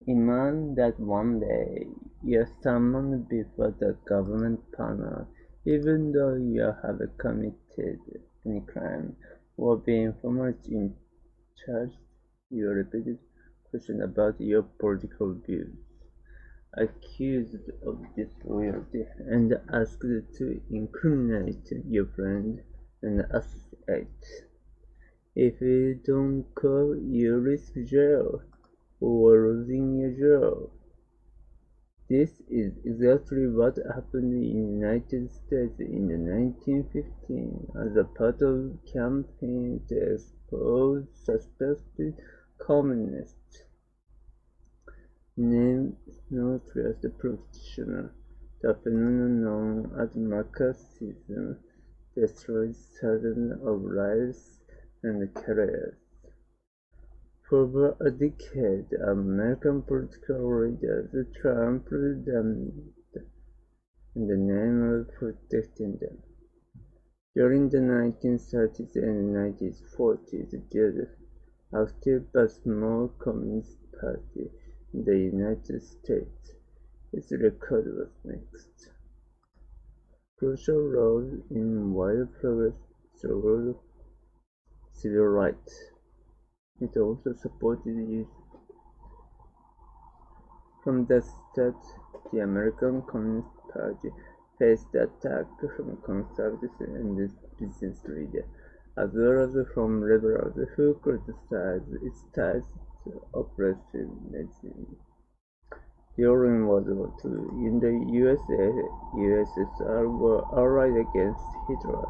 Imagine that one day you're summoned before the government panel, even though you haven't committed any crime or been formally charged. You repeated questions about your political views, accused of disloyalty, and asked to incriminate your friend and associate. If you don't call, you risk jail or losing your job. This is exactly what happened in the United States in the 1915 as a part of a campaign to expose suspected communists. Named notorious practitioner, the phenomenon known as Marxism destroyed thousands of lives and careers. For over a decade, American political leaders trampled them in the name of protecting them. During the 1930s and 1940s, the active but small Communist Party in the United States, its record was mixed. Crucial roles in wild progress struggle civil rights. It also supported youth. From the start, the American Communist Party faced attack from conservatives and business leaders, as well as from liberals who criticized its ties to oppressive regimes. During World War II, in the USSR were allied against Hitler.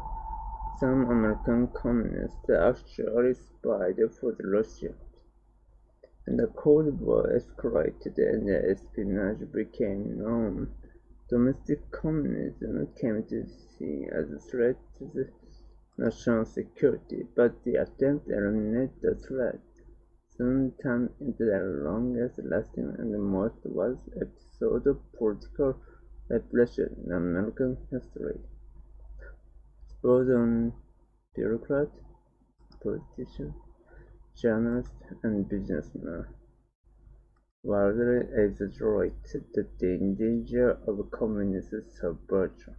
Some American communists actually spied for the Russians, and the Cold War escalated and espionage became known. Domestic communism came to be seen as a threat to national security, but the attempt to eliminate the threat soon turned into the longest-lasting and most vast episode of political repression in American history. Both on bureaucrats, politicians, journalists, and businessmen widely exaggerated the danger of communist subversion.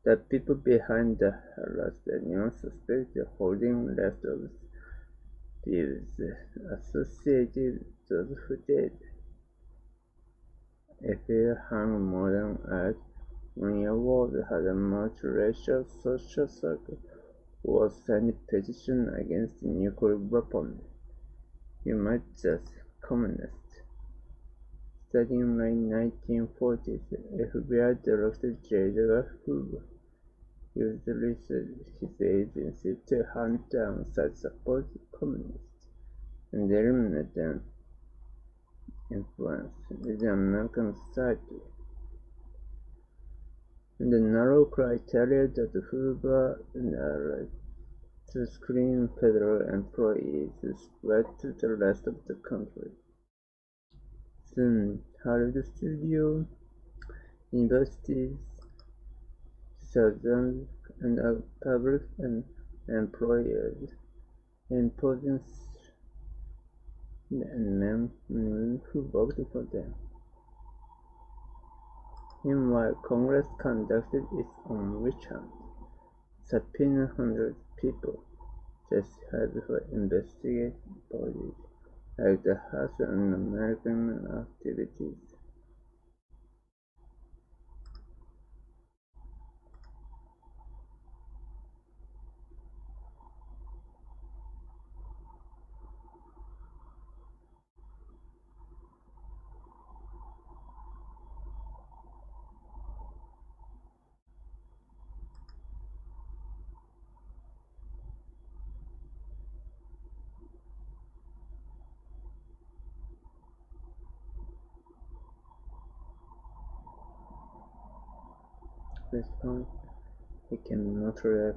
The people behind the harassed anyone suspected holding leftovers views associated with those who did. If you hung modern art when your world had a multiracial social circle or signed a petition against nuclear weapons, you might just communist. Starting in late 1940s, FBI Director J. Edgar Hoover used his agency to hunt down such supposed communists and eliminate their influence within American society. And the narrow criteria that Hoover narrowed to screen federal employees spread to the rest of the country. Soon, Hollywood studios, universities, surgeons, and public employers imposing and men who worked for them. Meanwhile, Congress conducted its own witch hunt, subpoenaed hundreds of people, justified for investigative bodies like the House Un-American activities. This point became notorious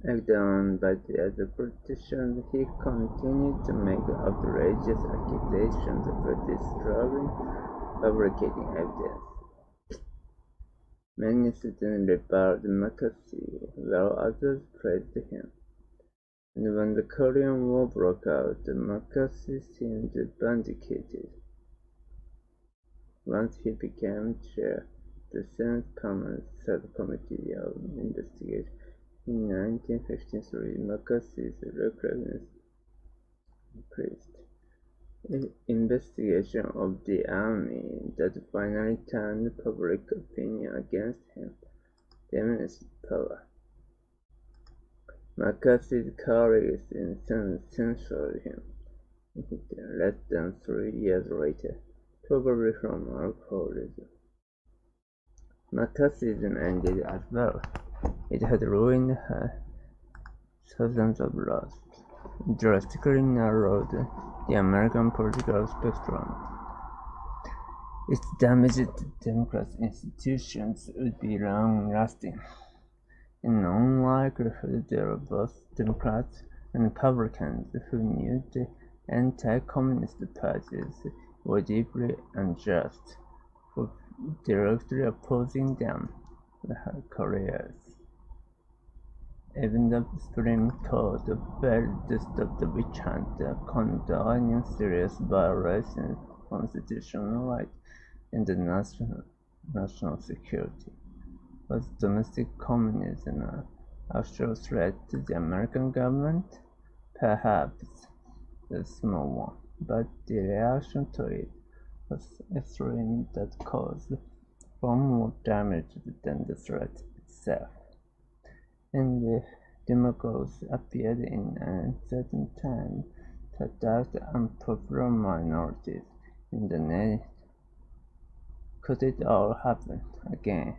acted on by the other politicians, he continued to make outrageous accusations for destroying, fabricating evidence. Many students reviled McCarthy, while others praised him. And when the Korean War broke out, McCarthy seemed vindicated. Once he became chair of the Senate Permanent Subcommittee of Investigation in 1953, McCarthy's recognition increased. Investigation of the army that finally turned public opinion against him diminished power. McCarthy's colleagues in Senate censured him less than 3 years later, probably from alcoholism. McCarthyism ended as well. It had ruined her thousands of lives, drastically narrowed the American political spectrum. Its damage to democratic institutions would be long-lasting. In all likelihood, there were both Democrats and Republicans who knew the anti-communist parties were deeply unjust for directly opposing them in her careers. Even the Supreme Court failed to stop the witch hunt, condoning serious violations of constitutional rights and national security. Was domestic communism an actual threat to the American government? Perhaps a small one, but the reaction to it was extreme that caused far more damage than the threat itself. And the demagogues appeared in an uncertain time to attack unpopular minorities in the nation. Could it all happen again?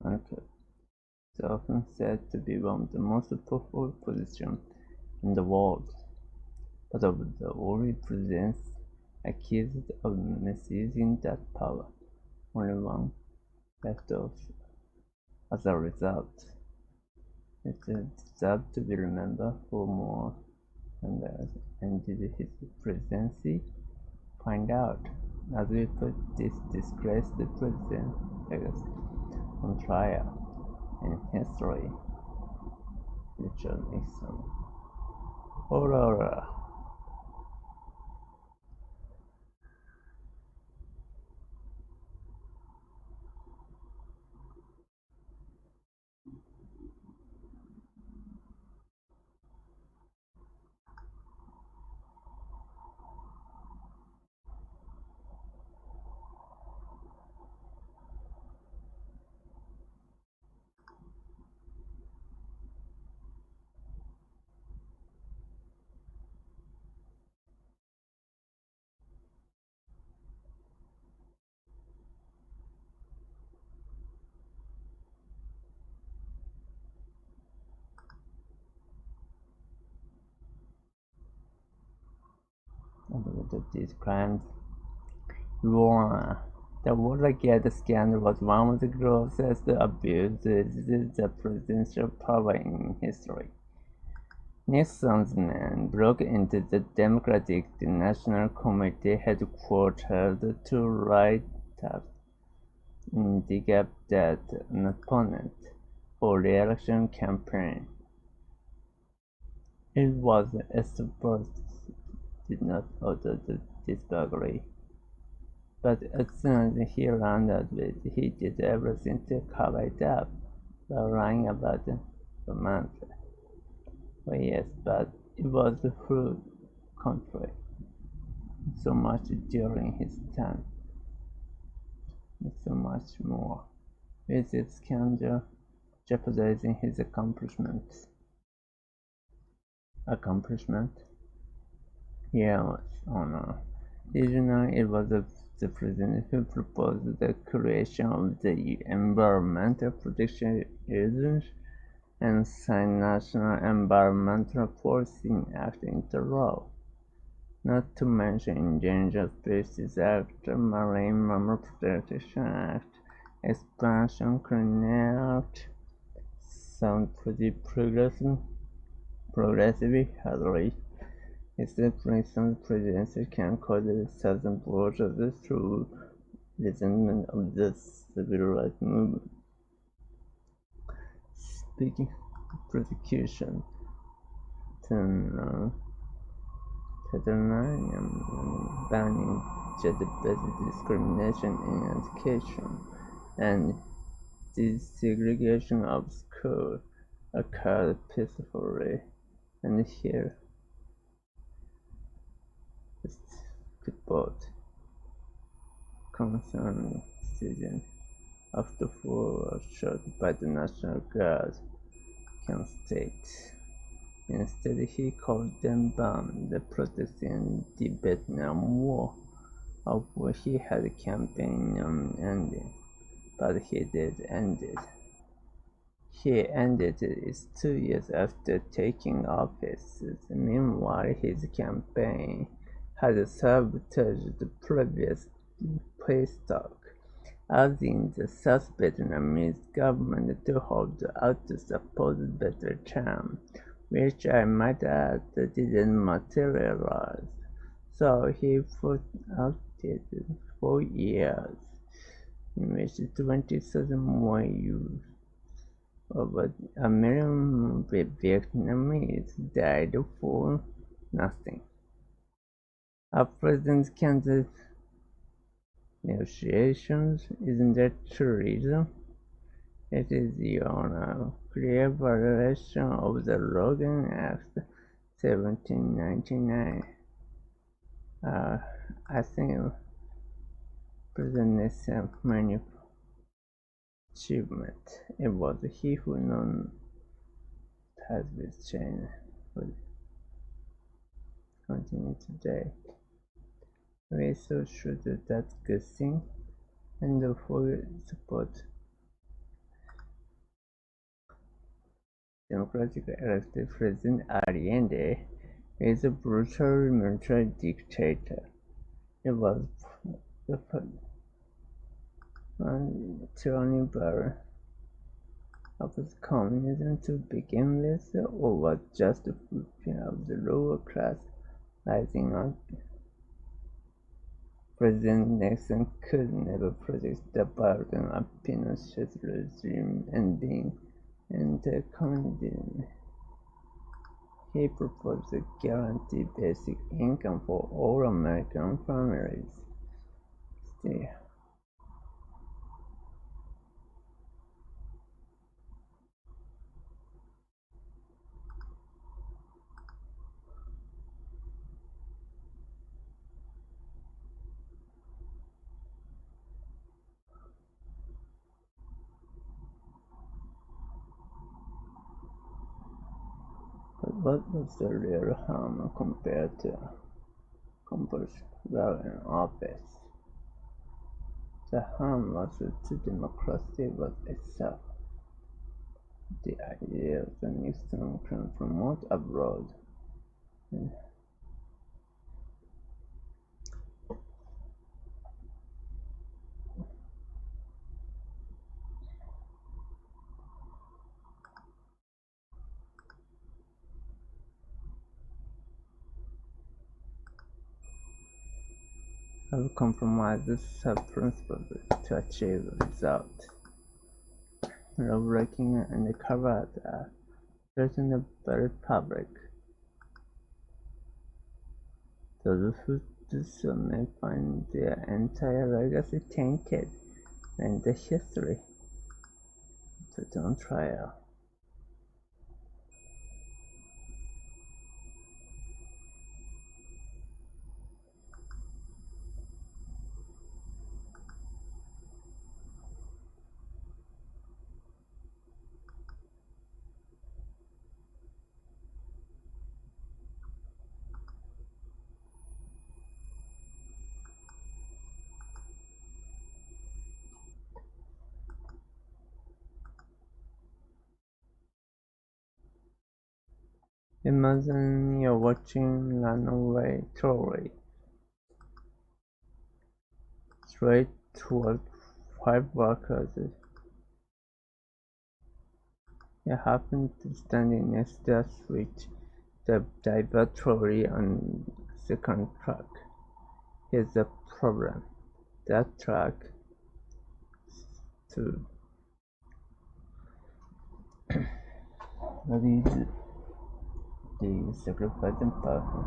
Okay. It's often said to be one of the most powerful positions in the world, but of the only presidents accused of misusing that power, only one left off. As a result, it deserves to be remembered for more and ended his presidency. Find out as we put this disgraced president on trial in history. Richard Nixon. Aurora. These crimes. The Watergate scandal was one of the grossest abuses of presidential power in history. Nixon's men broke into the Democratic National Committee headquarters to write up and dig up that an opponent for re-election campaign. It was supposed did not order this burglary, but as soon as he learned of it, he did everything to cover it up by lying about the month. Well, yes, but it was through country so much during his time, so much more. With this scandal, jeopardizing his accomplishment. Yes, oh no. Did you know it was the president who proposed the creation of the Environmental Protection Agency and signed National Environmental Policy Act into law? Not to mention Endangered Species Act, Marine Mammal Protection Act, Expansion Clean Act. Sound pretty progressive, hardly. Except recent presidency can cause southern borders through resentment of the civil rights movement. Speaking of prosecution, Title IX banning gender-based discrimination in education and desegregation of schools occurred peacefully, and here is the report concerning student after 4 was shot by the National Guard, Kent State. Instead, he called them bomb the protests in the Vietnam War, of which he had campaigned on ending, but he did end it. He ended it 2 years after taking office. Meanwhile, his campaign had sabotaged the previous peace talk, asking the South Vietnamese government to hold out the supposed better term, which I might add didn't materialize. So he put out it 4 years, in which 20,000 more youth, over a million Vietnamese, died for nothing. Our president's candidate negotiations, isn't that tourism? It is a clear violation of the Logan Act 1799. I think President Nixon's main achievement. It was he who known ties with China would continue today. We so should that good thing and for support democratically elected President Allende is a brutal military dictator. It was the tyranny bar of communism to begin with, or was just a function of the lower class rising up? President Nixon could never predict the burden of Pinochet's regime ending into communism. He proposed a guaranteed basic income for all American families. Still, but what was the real harm compared to compulsion while in office? The harm was to democracy was itself. The idea of the Nixon can promote abroad have compromised sub-principles to achieve a result. Lawbreaking and cover-up are certainly very public. Those who do so may find their entire legacy tainted and the history put on trial. Imagine you're watching runaway trolley straight toward 5 workers. You happen to standing next to a switch, the divert trolley on second track. Here's the problem. That track to what is the sacrificing person?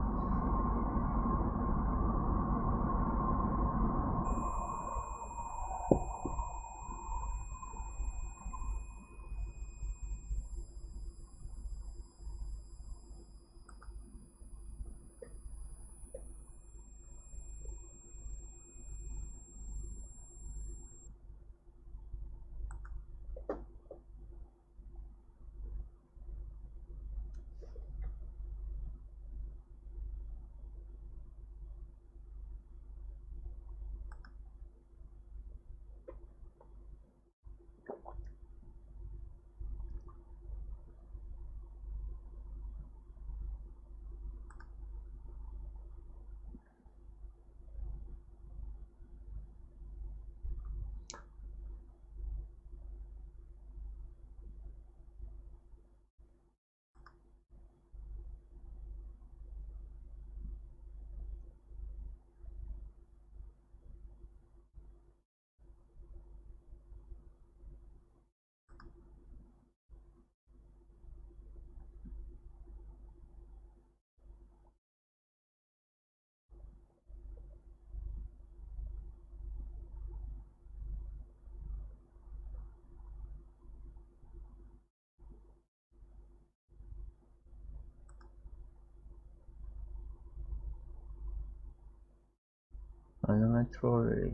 Another trolley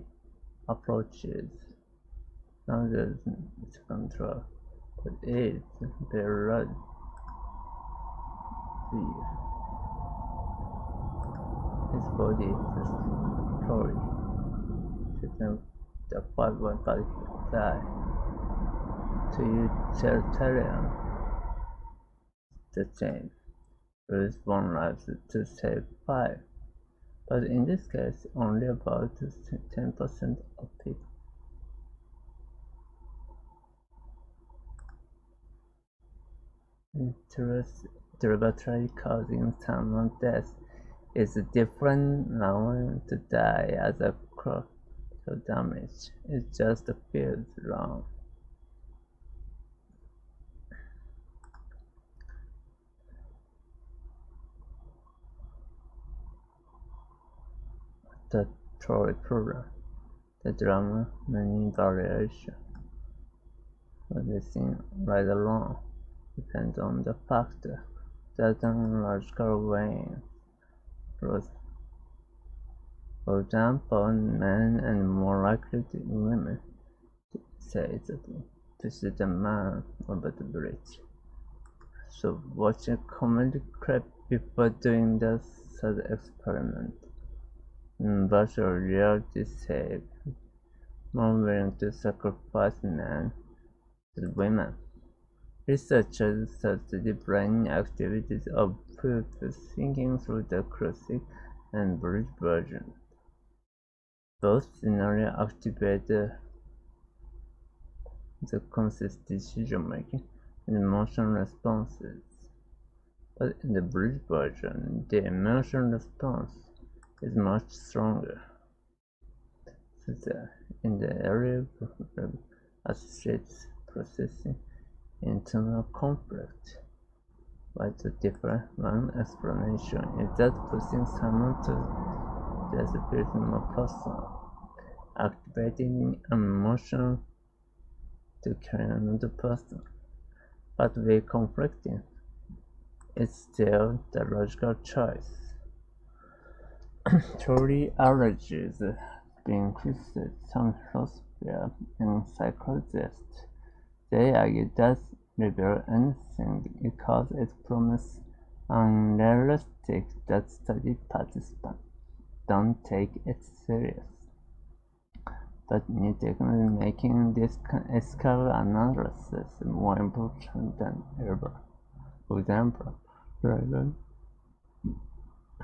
approaches. Now there's control, but it's very loud. His body is a trolley. System the 5-1 die. To utilitarian, the same. Lose 1 life to save 5. But in this case, only about 10% of people. Deliberately causing someone's death is different now to die as a collateral damage. It just feels wrong. The trolley problem. The drama, many variations. But the thing right along depends on the factor that logical weighing. For example, men are more likely to women say to see the man over the bridge. So watch a comedy clip before doing the third experiment. In virtual reality save more willing to sacrifice men than women. Researchers studied the brain activities of people thinking through the classic and bridge version. Both scenarios activate the conscious decision-making and emotional responses. But in the bridge version, the emotional response is much stronger. So in the area of associates processing internal conflict. But the different one explanation is that pushing someone to just feels more personal, activating an emotion to carry another person. But we're conflicting. It's still the logical choice. Trolley allergies being criticized some philosophers and psychologists. They argue that reveal anything because it promises unrealistic that study participants don't take it serious. But new technology making this ethical analysis more important than ever. For example, driver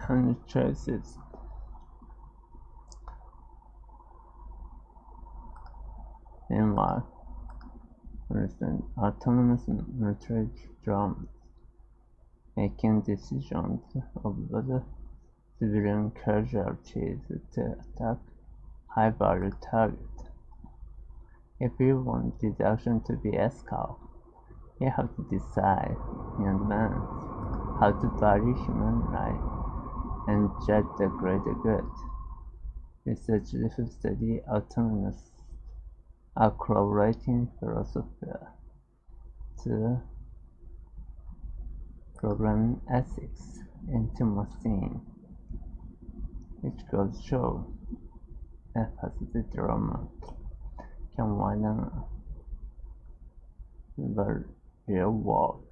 and choices. Meanwhile, for instance, autonomous military drones making decisions of whether civilian casualties to attack high-value targets. If you want this action to be ethical, you have to decide in advance how to value human life and judge the greater good. Researchers who study autonomous are corroborating philosophy to program ethics into machine, which goes to show emphasis development can widen the real world.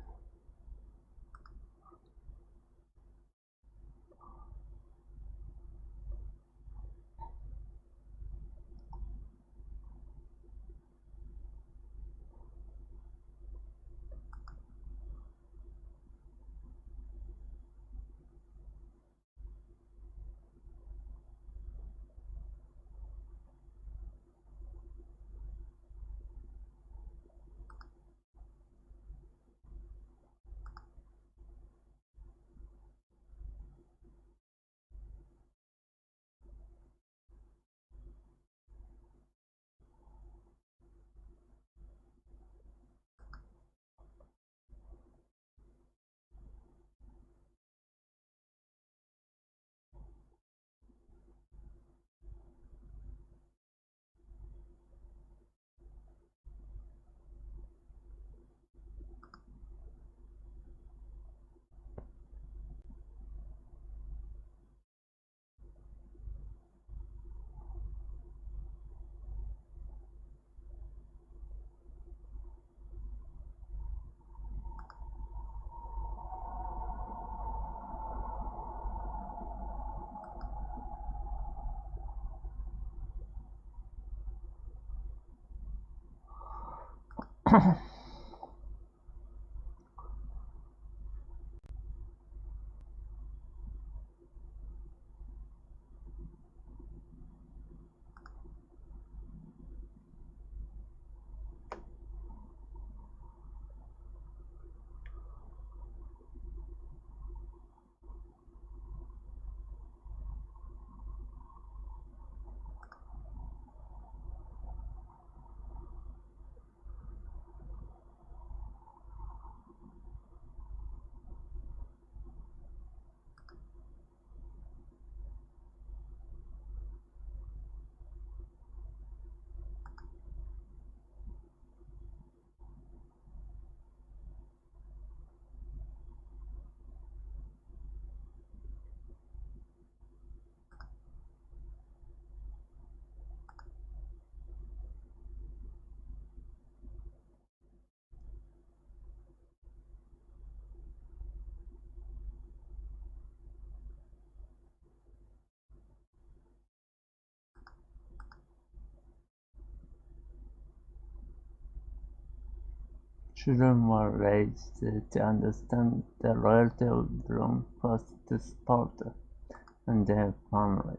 Children were raised to understand the loyalty of belong first to sport and their family,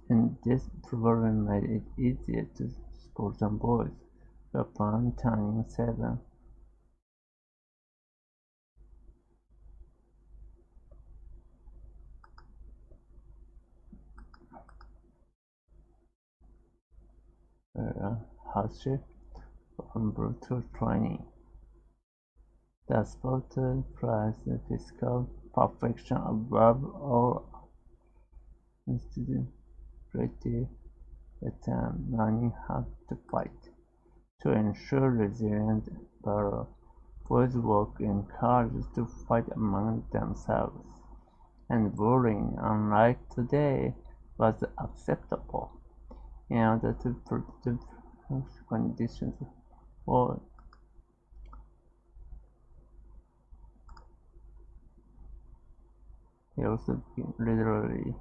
and this probably made it easier to school some boys upon turning 7. Hardship from brutal training. The sport implies the physical perfection above all instinctivity that learning how to fight. To ensure resilience, boys were encouraged to fight among themselves, and bullying, unlike today, was acceptable. In order to protect conditions for he also literally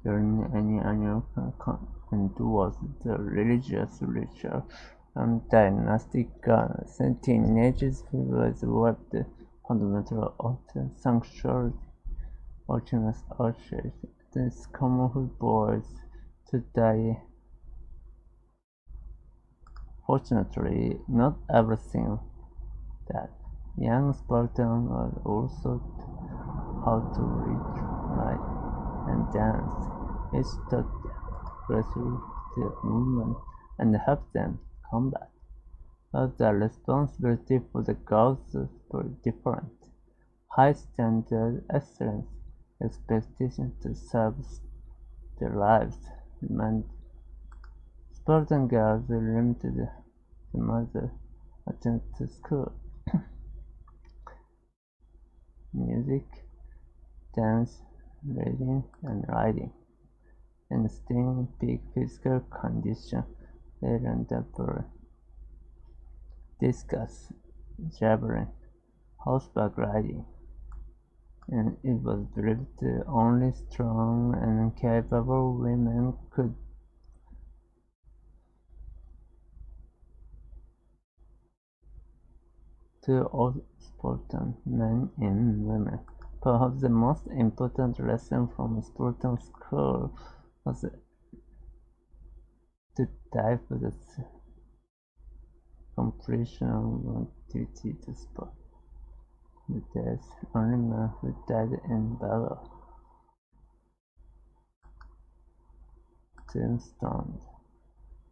during any annual and was the religious ritual dynastic teenagers was wept fundamental of sanctuary ultimus arches. It is common for boys to die. Fortunately, not everything that. Young Spartan was also taught how to read, write, and dance. It taught them gradual movement and helped them combat. But the responsibility for the girls were different. High standard excellence, expectation to serve their lives, meant Spartan girls limited the mother attend to school. Music, dance, reading, and writing, and staying in peak physical condition. They learned discus, javelin, horseback riding, and it was believed only strong and capable women could to all Spartan men and women. Perhaps the most important lesson from Spartan school was to die for the completion of duty to spot. The death only men who died in battle. Tombstone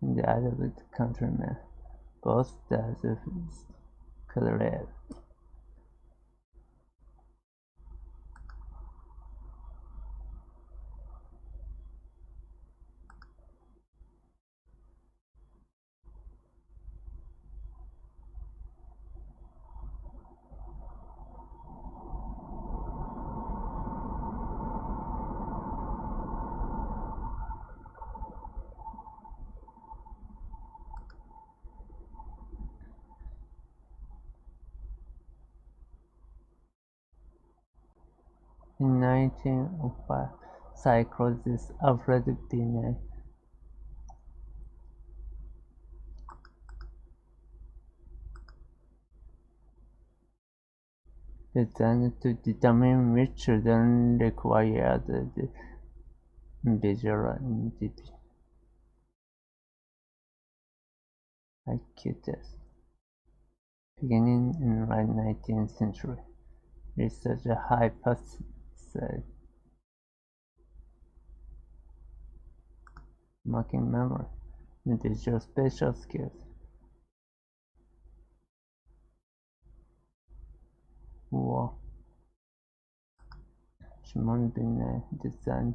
in the eyes of the countrymen, both died of career. In 1905, psychologist Alfred Binet designed to determine which children required the visual IQ test. Beginning in the late 19th century, researchers hypothesized marking memory and visual spatial skills. War. Shimon Binet designed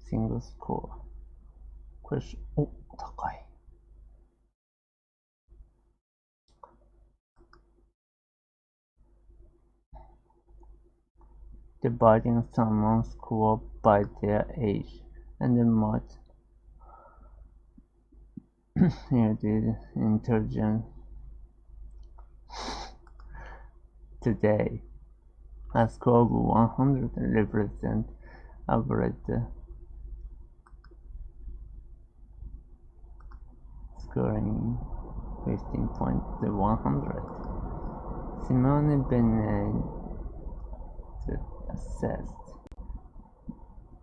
single score. Question. 高い. Dividing someone's score by their age and the most needed intelligence. Today, a score of 100 represents average scoring 15.100. Simone Binet assessed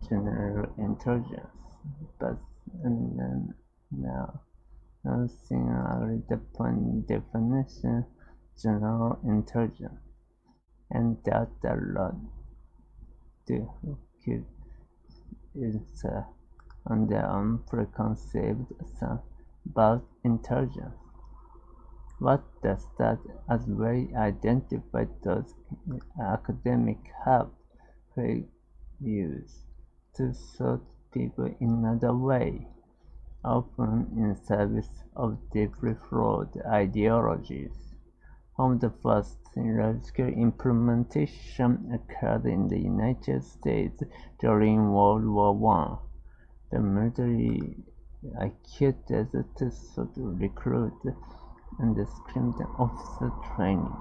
general intelligence, but now singularly definition general intelligence, and that a lot to is on their own preconceived assumptions about intelligence. What does that as we identify those academic have use to sort people in another way, often in service of deeply flawed ideologies. One of the first theoretical implementation occurred in the United States during World War I. The military IQ test to recruit and the screamed officer training.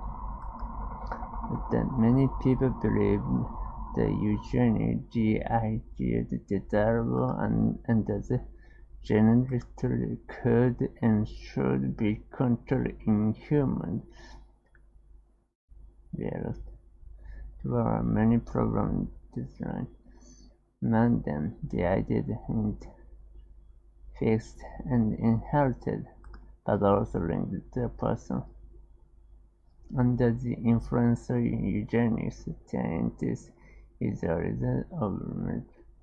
But then many people believed the Eugenie GIG desirable and the generally could and should be controlled in humans. There were many programs designed. Among them, the idea is fixed and inherited, but also linked to a person. Under the influence of eugenics, scientists is a result of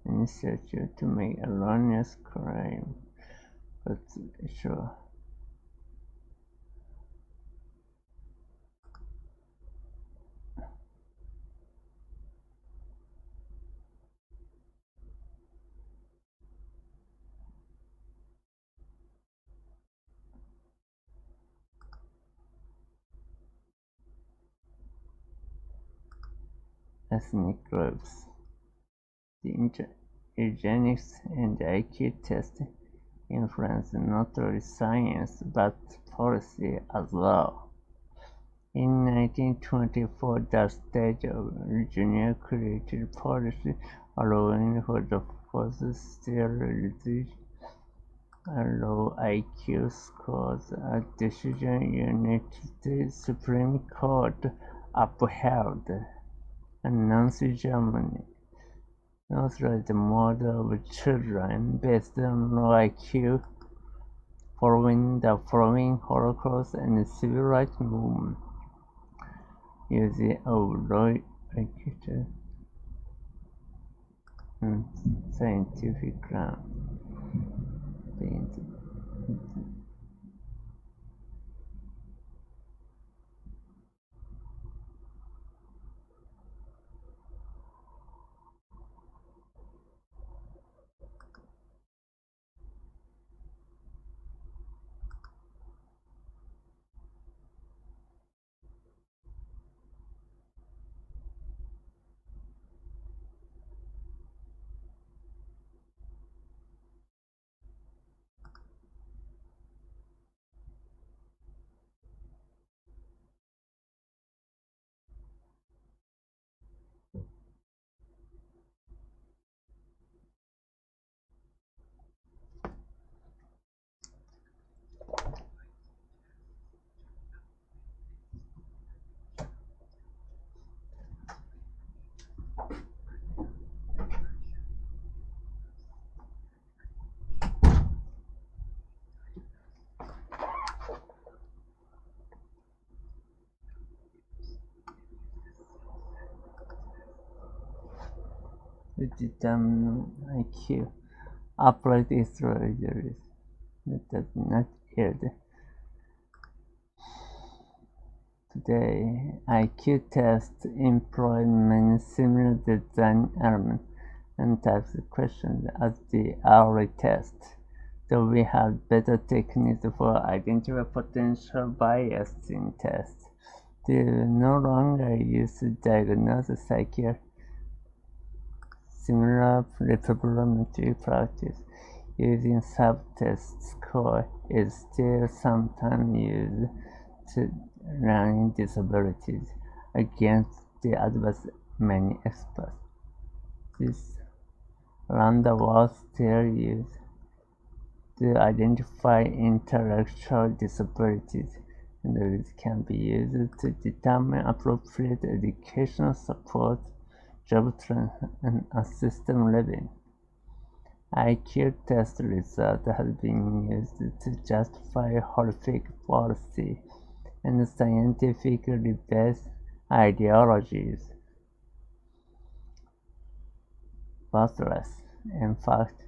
research to make erroneous claims, but sure. Ethnic groups. The eugenics and the IQ test influence not only science but policy as well. In 1924, the state of Virginia created policy allowing for the forced sterilization low IQ scores, a decision United States Supreme Court upheld, and Nazi Germany authorized the murder of children based on low IQ following the Holocaust and civil rights movement. Using of low IQ and scientific ground. To determine IQ, upright astrologers that does not yield. Today, IQ tests employ many similar design elements and types of questions as the early test, though we have better techniques for identifying potential bias in tests. They no longer use to diagnose psychiatry. Similar probability practice using subtest score is still sometimes used to learning disabilities against the advice of many experts. This random was still used to identify intellectual disabilities, and it can be used to determine appropriate educational support, job training, and assisted living. IQ test results have been used to justify horrific policy and scientifically based ideologies. Worthless, in fact.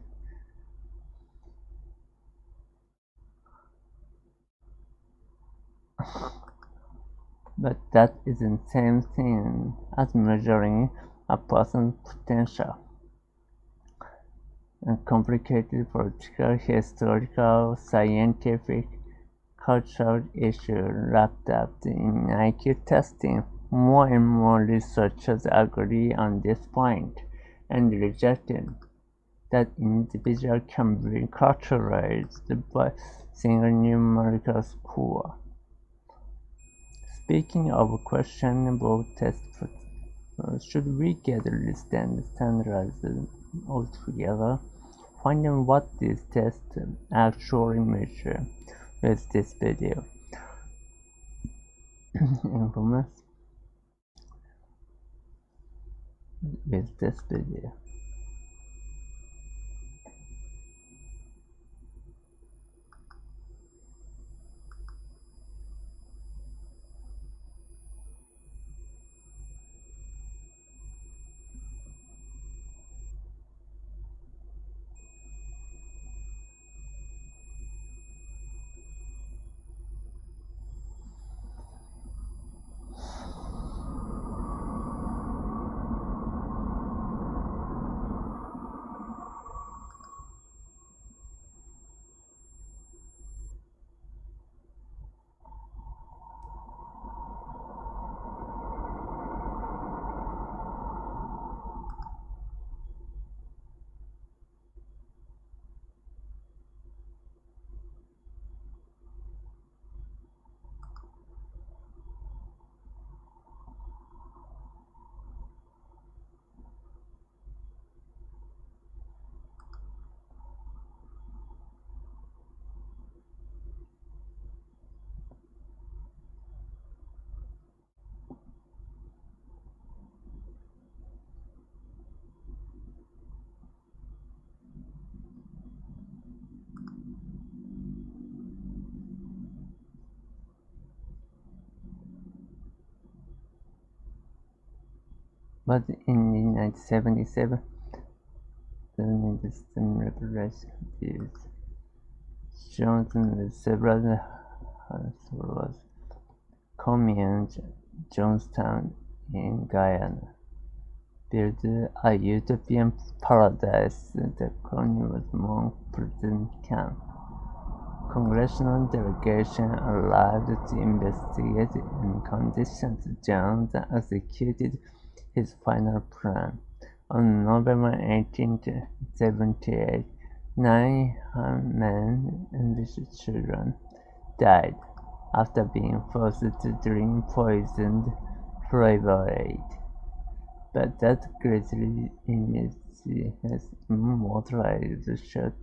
But that isn't the same thing as measuring a person's potential. A complicated political, historical, scientific, cultural issue wrapped up in IQ testing. More and more researchers agree on this point and reject it, that individuals can be characterized by single numerical score. Speaking of questionable tests, should we get list and standardize altogether? Finding what these tests actually measure with this video. Information with this video. But in 1977, the system revelation views shown with several hospitals, Commune, Johnstown in Guyana, built a utopian paradise. The colony was among prison camp. Congressional delegation arrived to investigate in conditions. Jones executed his final plan. On November 1878, 9 men and children died after being forced to drink poisoned flavored. But that grisly image has immortalized short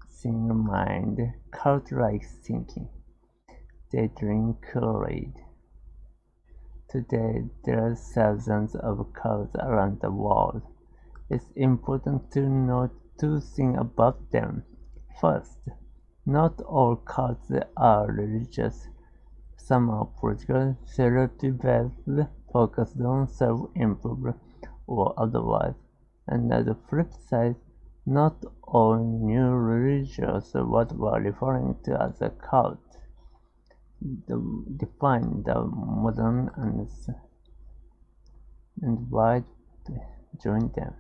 single-mind, cult-like thinking. They drink Kool-Aid. Today, there are thousands of cults around the world. It's important to note two things about them. First, not all cults are religious. Some are political, therapy-based, focused on self-improvement or otherwise. And at the flip side, not all new religions what we're referring to as a cult define the modern and why join them.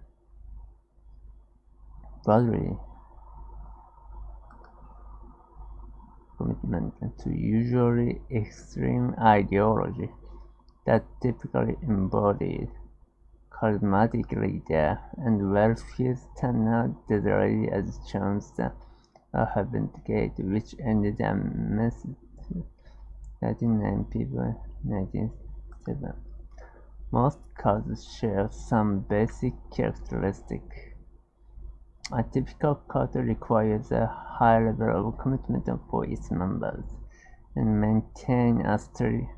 Broadly, commitment to usually extreme ideology that typically embodied charismatic leader and wealthy standard deadly as Jones Heaven Gate, which ended a massive 39 people in 1907. Most cults share some basic characteristics. A typical cult requires a high level of commitment for its members and maintain a strict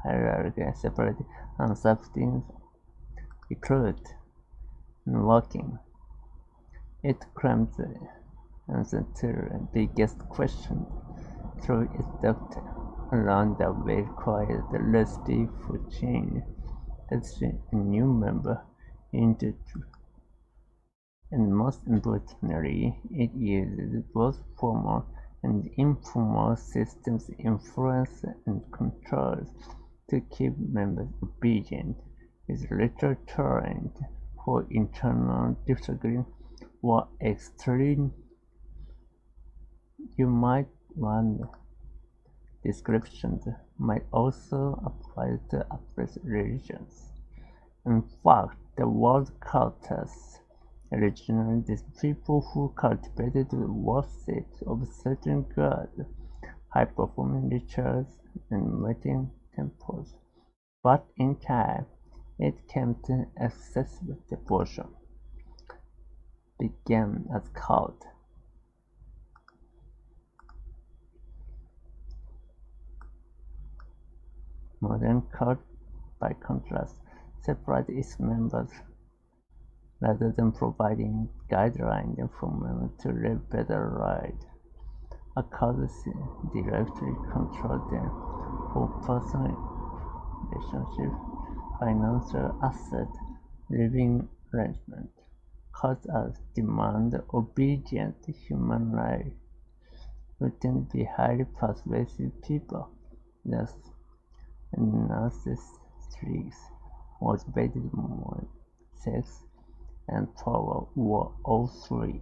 hierarchy separating unsubstantiated recruit and working. It claims the answer to the biggest question through its doctrine. Along the way requires the recipe for change. That's a new member into truth. And most importantly, it uses both formal and informal systems, influence and controls to keep members obedient, with little tolerance for internal disagreement or extreme. You might wonder. Descriptions might also apply to opposite religions. In fact, the word cultus originally these people who cultivated the worship of certain god, high-performing rituals, and meeting temples, but in time it came to excessive devotion, began as cult. Modern cult, by contrast, separate its members rather than providing guidelines for members to live better lives. A cult directly controls them for personal relationships, financial assets, living arrangements. Cults demand obedient human life, who tend to be highly persuasive people. Thus, narcissists, motivated by sex and power were all three.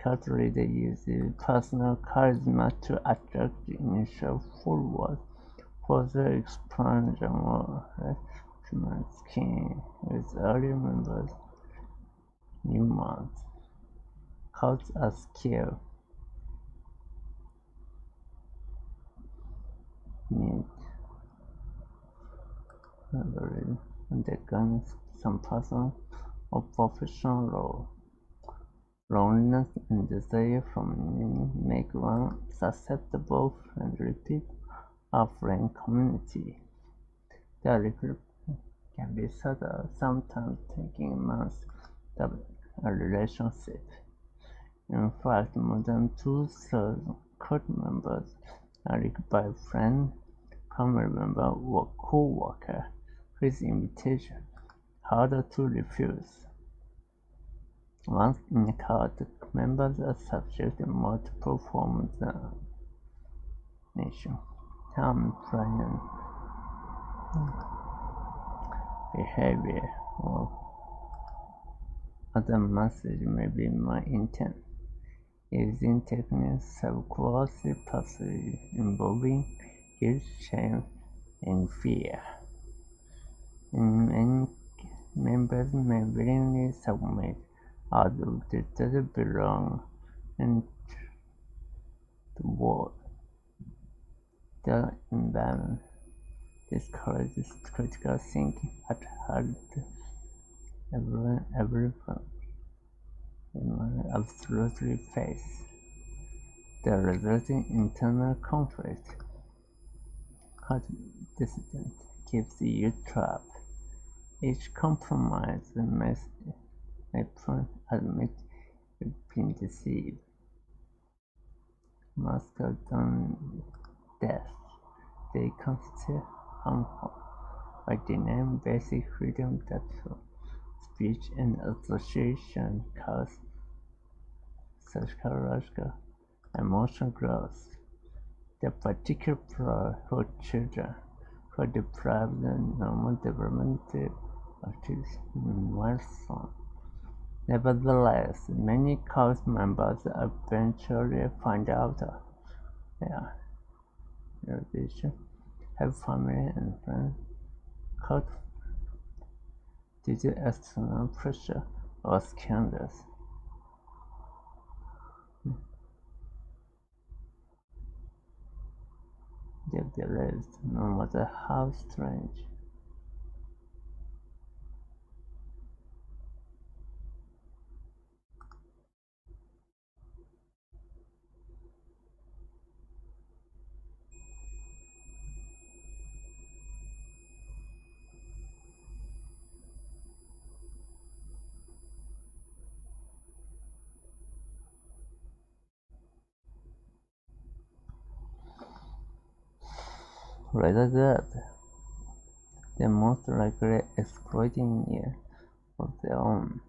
Cult leaders use personal charisma to attract initial followers, further expansion or recruitment scheme with early members, humans. Cults are scale, undergone some personal or professional role. Loneliness and desire from make one susceptible friendly people or friend community. The recruitment can be subtle, sometimes taking months to a relationship. In fact, more than 2/3 cult members are recruited by a friend, family member, or co-worker whose invitation harder to refuse. Once in a cult, members are subject to multiple forms of domination, harm, pride, behavior, or other message may be malintent. Using techniques of coercive persuasion involving guilt, shame, and fear. Many members may willingly submit, although they doesn't belong in the world. The environment discourages critical thinking at heart. Everyone absolutely face the resulting internal conflict. Cult dissident keeps you trapped. Each compromise may admit you've been deceived. Master done death. They consider harmful by denying basic freedom that speech and association cause psychological emotional growth. The particular for children who are deprived of normal developmental activities milestones. Nevertheless, many cult members eventually find out their religion, have family and friends, cult due to external pressure or scandals. They're released, no matter how strange. Rather that, they're most likely exploiting you of their own.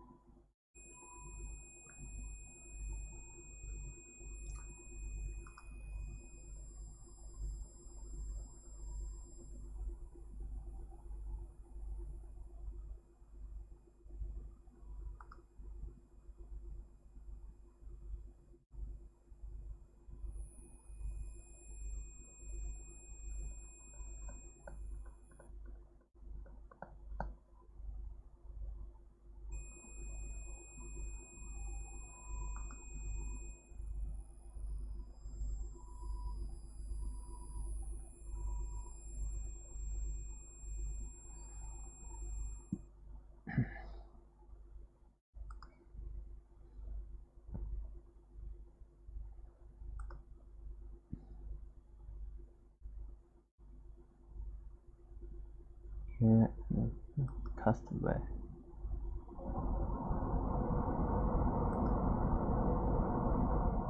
Castaway.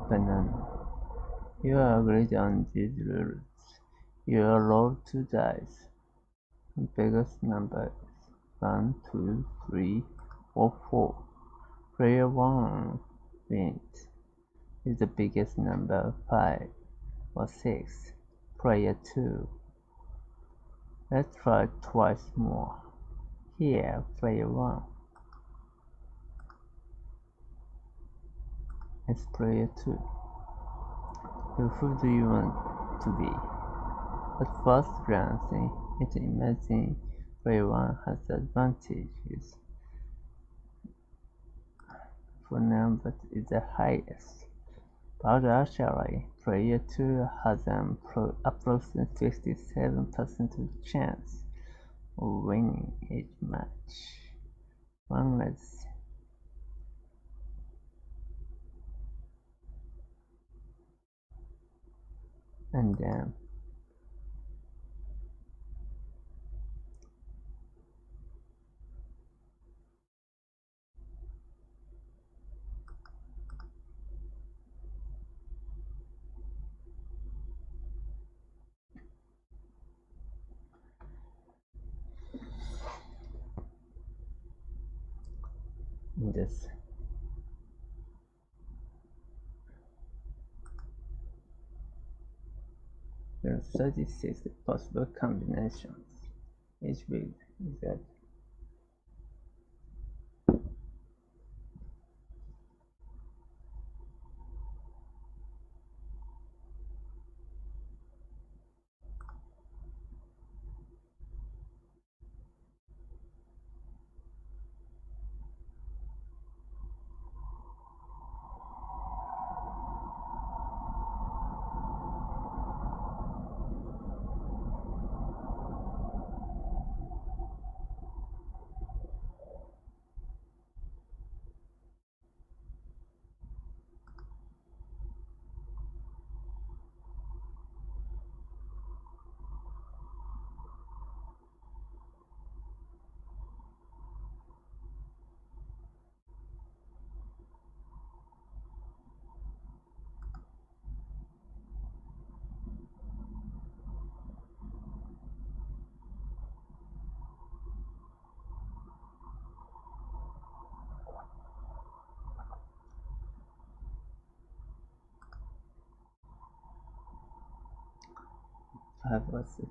Banana. You agreed on these rules. You are rolled 2 dice. The biggest number is 1, 2, 3, or 4. Player 1 wins. If the biggest number 5 or 6. Player 2. Let's try twice more. Here, player 1. It's player 2. So who do you want to be? At first glance, it imagines player 1 has advantages for number is the highest, but actually player 2 has an approximately 57% chance of winning each match. Let's see. And then this. There are 36 possible combinations. Each bit is that five or six.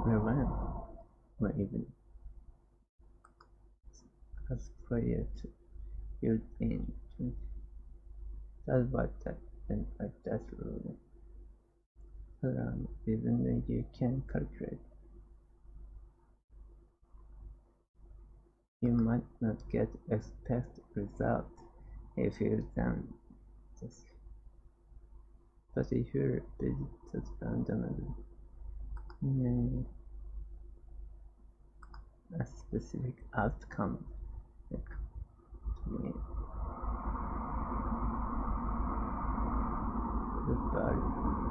When or even as player to use in that's what that and that's rule. Even though you can calculate, you might not get expected result if you done this. But if you repeat it randomly, a specific outcome like the value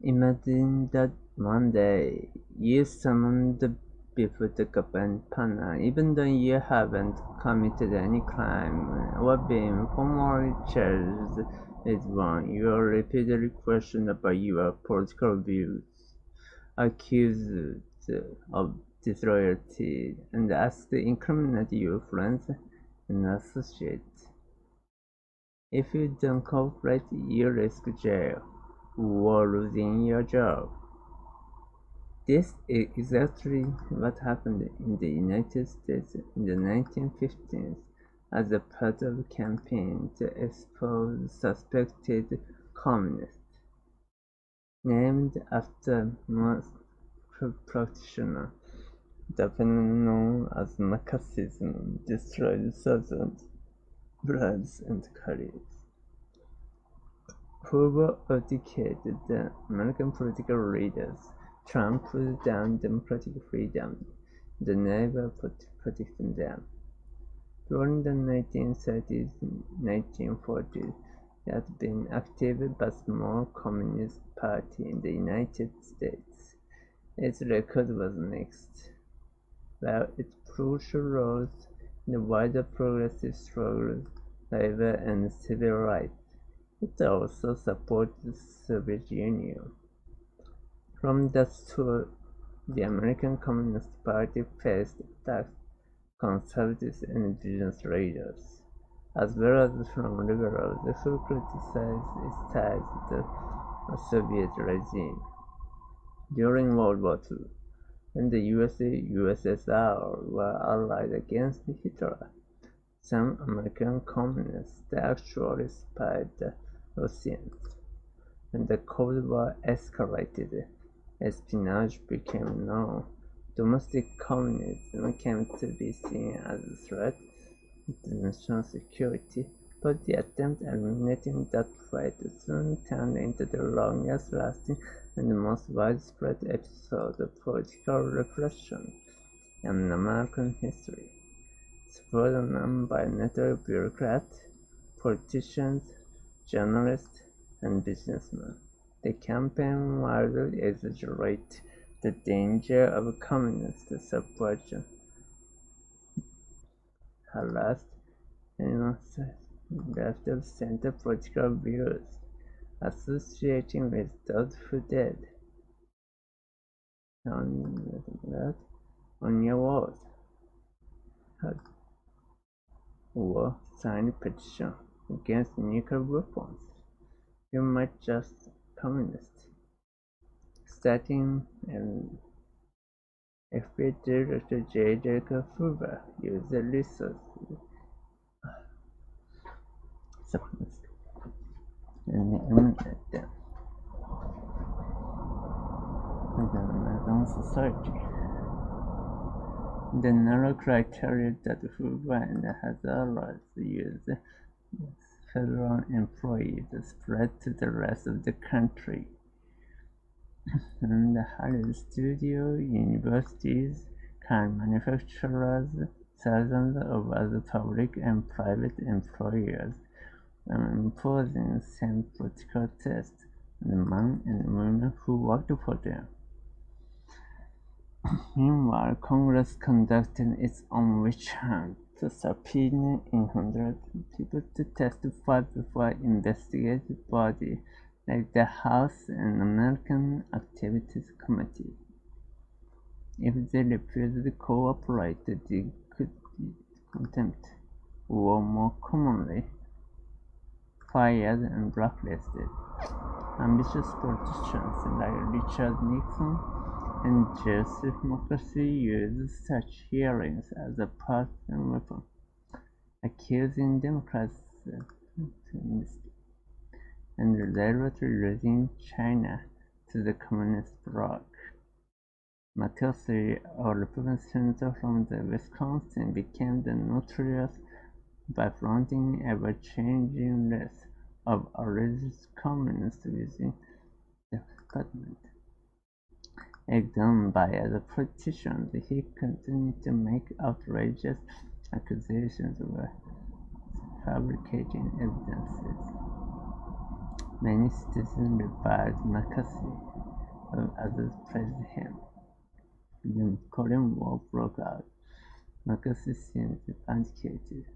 Imagine that one day you summoned before the government panel, even though you haven't committed any crime or been formally charged with one. You are repeatedly questioned about your political views, accused of disloyalty, and asked to incriminate your friends and associates. If you don't cooperate, you risk jail or losing your job. This is exactly what happened in the United States in the 1950s as a part of a campaign to expose suspected communists. Named after Marx practitioner, the phenomenon known as Marxism destroyed thousands of lives and careers. For over a decade, the American political leaders trampled down democratic freedom, the never protecting them. During the 1930s and 1940s, there had been active but small communist party in the United States. Its record was mixed. While it proved roles in the wider progressive struggles, labor and civil rights, it also supported the Soviet Union. From the start, the American Communist Party faced attacks from conservatives and business leaders, as well as from liberals who criticized its ties to the Soviet regime. During World War II, when the USSR were allied against Hitler, some American communists actually spied the Russians. When the Cold War escalated, espionage became known. Domestic communism came to be seen as a threat to national security, but the attempt at eliminating that threat soon turned into the longest-lasting and most widespread episode of political repression in American history. Supported on by network bureaucrats, politicians, journalists, and businessmen. The campaign widely exaggerated the danger of communist subversion, harassed and left-of-center political views, associating with those who did. On your word, or sign a petition against nuclear weapons. You might just communist. Starting an FBI Director J. Edgar Hoover used the resources and eliminated them in the American society. The narrow criteria that Hoover and his allies used federal employees spread to the rest of the country. And Hollywood studio, universities, car manufacturers, thousands of other public and private employers imposing same political tests on the men and women who worked for them. Meanwhile, Congress conducted its own witch hunt to subpoena hundreds of people to testify before investigative bodies like the House and American Activities Committee. If they refused to cooperate, they could be contempt, or more commonly, fired and blacklisted. Ambitious politicians like Richard Nixon and Joseph McCarthy used such hearings as a partisan weapon, accusing Democrats and deliberately losing China to the Communist bloc. McCarthy, a Republican senator from Wisconsin, became the notorious by flaunting ever-changing list of alleged communists within the department. Egged on by other politicians, he continued to make outrageous accusations of fabricating evidences. Many citizens reviled McCarthy, while others praised him. When the Korean War broke out, McCarthy seemed vindicated.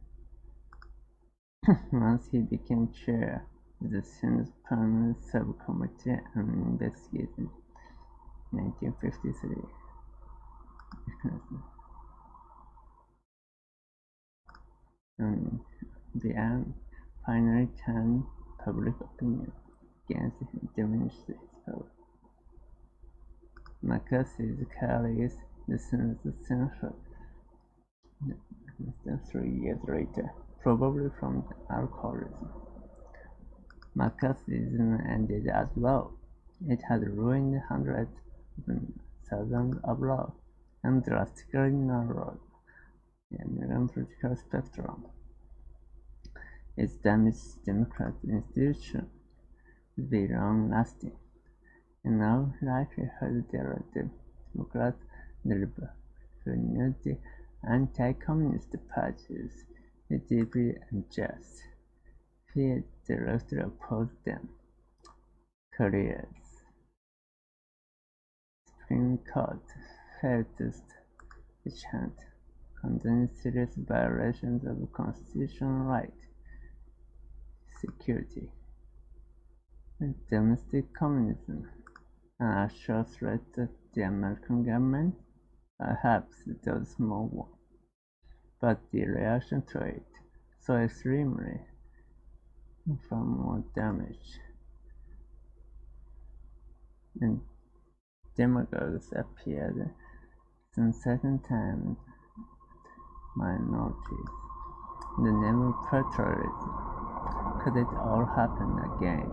Once he became chair of the Senate's Permanent Subcommittee on Investigation in 1953. The end finally turned public opinion against him, diminished his power. McCarthy's colleagues, the Senate's Senator, 3 years later, probably from alcoholism. McCarthyism ended as well. It had ruined hundreds of thousands of laws and drastically narrowed the American political spectrum. Its damage to democratic institutions would be long-lasting. In all likelihood, there are Democrats and Revolutionary anti-communist parties were deeply unjust. He directly opposed them. Korea's Supreme Court failed to chant, condemning serious violations of constitutional rights, security, and domestic communism, an actual threat to the American government, perhaps those small ones. But the reaction to it, so extremely, far more damage. And demagogues appeared some certain time minorities. The name of patriotism. Could it all happen again?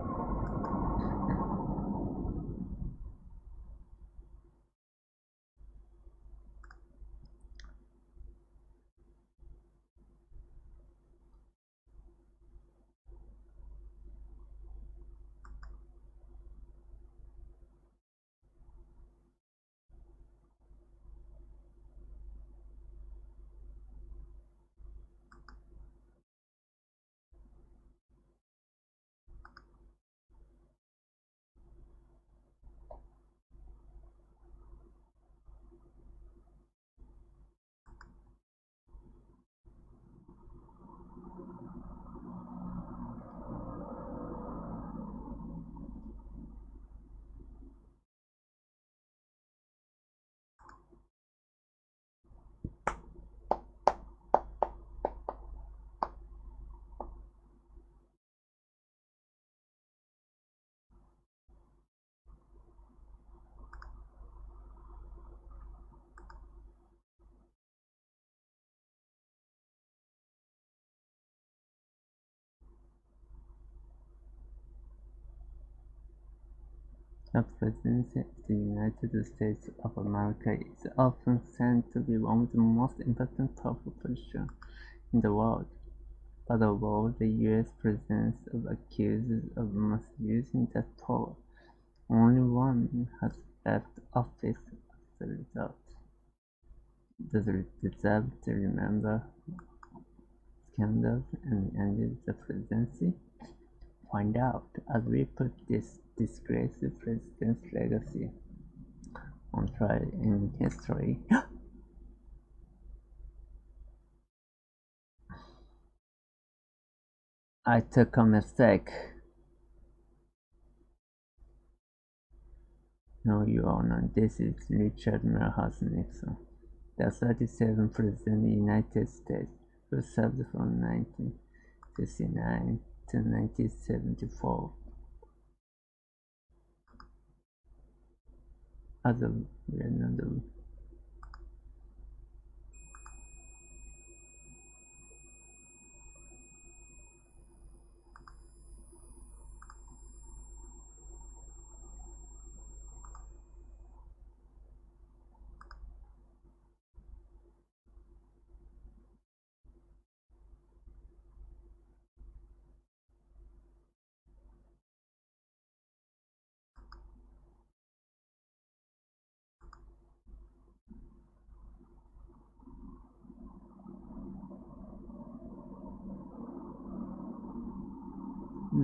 The presidency of the United States of America is often said to be one of the most important powerful positions in the world. But of all the U.S. presidents accused of misusing that power, only one has left office as a result. Does it deserve to remember scandals and ended the presidency? Find out as we put this disgraced president's legacy on trial in history. I took a mistake. No, Your Honor, this is Richard Milhouse Nixon, the 37th President of the United States, who served from 1969 to 1974. As a Vietnam.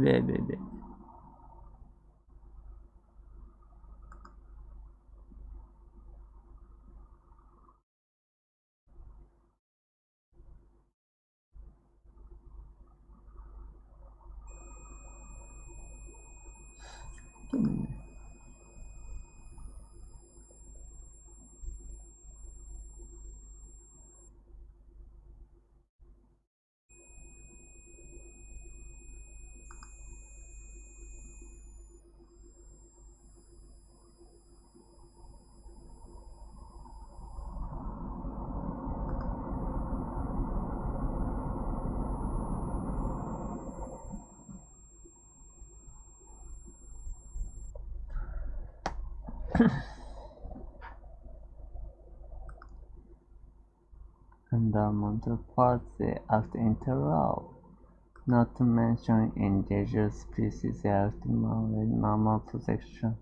Baby. Environmental policy act interrupt, not to mention endangered species act, marine mammal protection.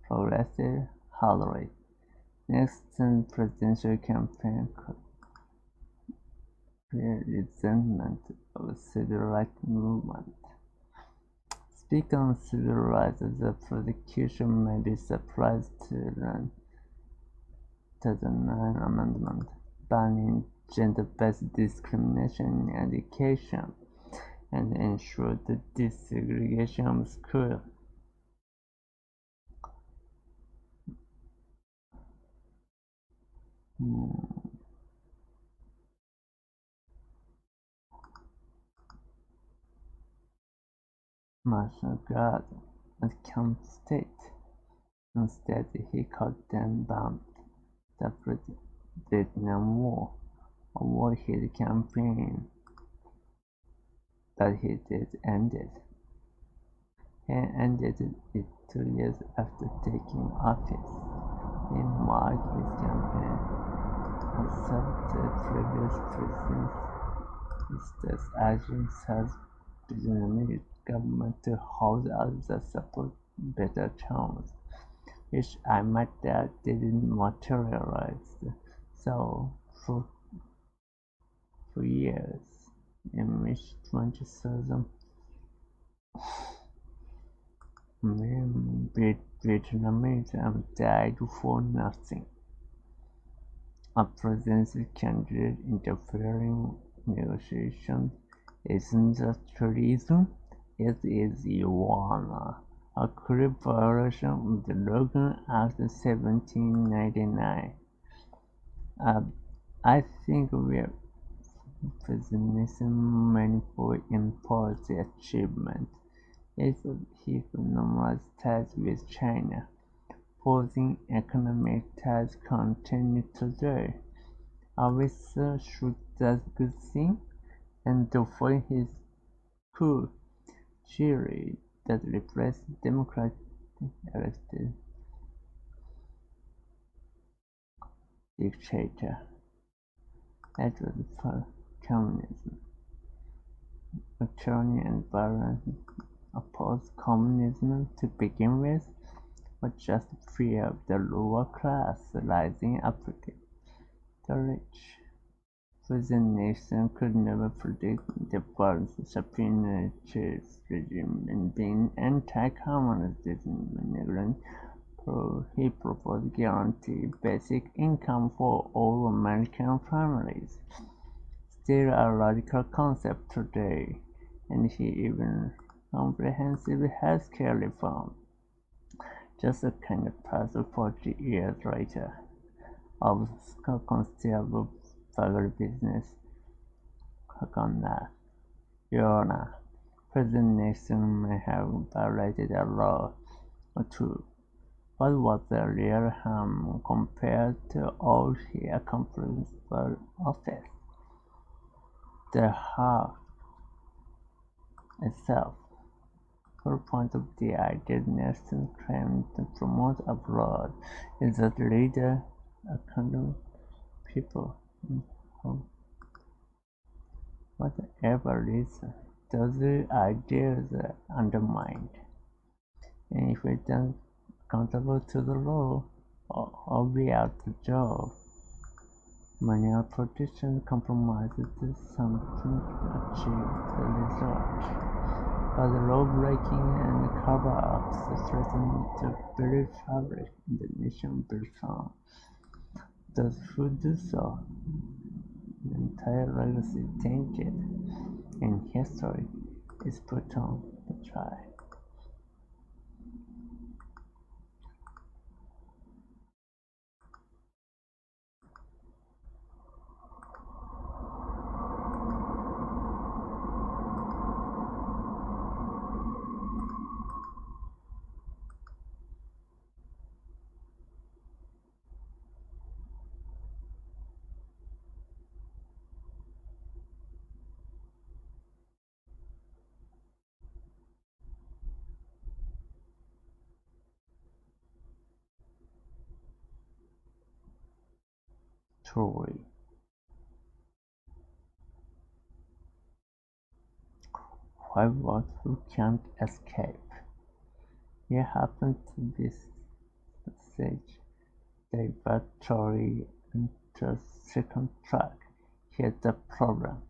Progressive Hillary. Next presidential campaign could create resentment of the civil rights movement. Speaking on civil rights, the prosecution may be surprised to learn that the 9th Amendment banning gender-based discrimination in education and ensure the desegregation of schools. Mah-Jong at Camp State. Instead, he condemned the Vietnam War, a war his campaign that he did ended. He ended it 2 years after taking office. He marked his campaign as the previous president's actions has been government to hold out the support better terms, which I might add didn't materialize. So for years, in which 20,000 Vietnamese died for nothing. A presidential candidate interfering negotiations isn't just treason, it is a clear violation of the Logan Act of 1799. I think we're presenting meaningful in policy achievement if he could normalize ties with China, forcing economic ties continue today. Officer should does good thing and for his coup jury that replaced Democratic elected dictator. That was for communism. Attorney and Baron opposed communism to begin with, but just fear of the lower class rising up against the rich. The nation could never predict the Barnes subpoena regime and being anti-communist immigrant. He proposed guaranteed basic income for all American families, still a radical concept today, and he even comprehensive healthcare reform. Just a kind of past 40 years later of considerable business. Your Honor, President Nixon may have violated a law or two, but was the real harm compared to all he accomplished for office? The harm itself. Whole point of the idea Nixon claimed to promote abroad is that leader accountable people. Whatever reason, those ideas are undermined, and if we don't accountable to the law, or be out of job, manual protection compromises something to achieve the result. But the law-breaking and cover-ups threaten the very fabric the nation built on. Those who do so the entire legacy changed in history is put on the trial. Truly. Why what who can't escape? You happen to be sage divertory into second track. Here's the problem.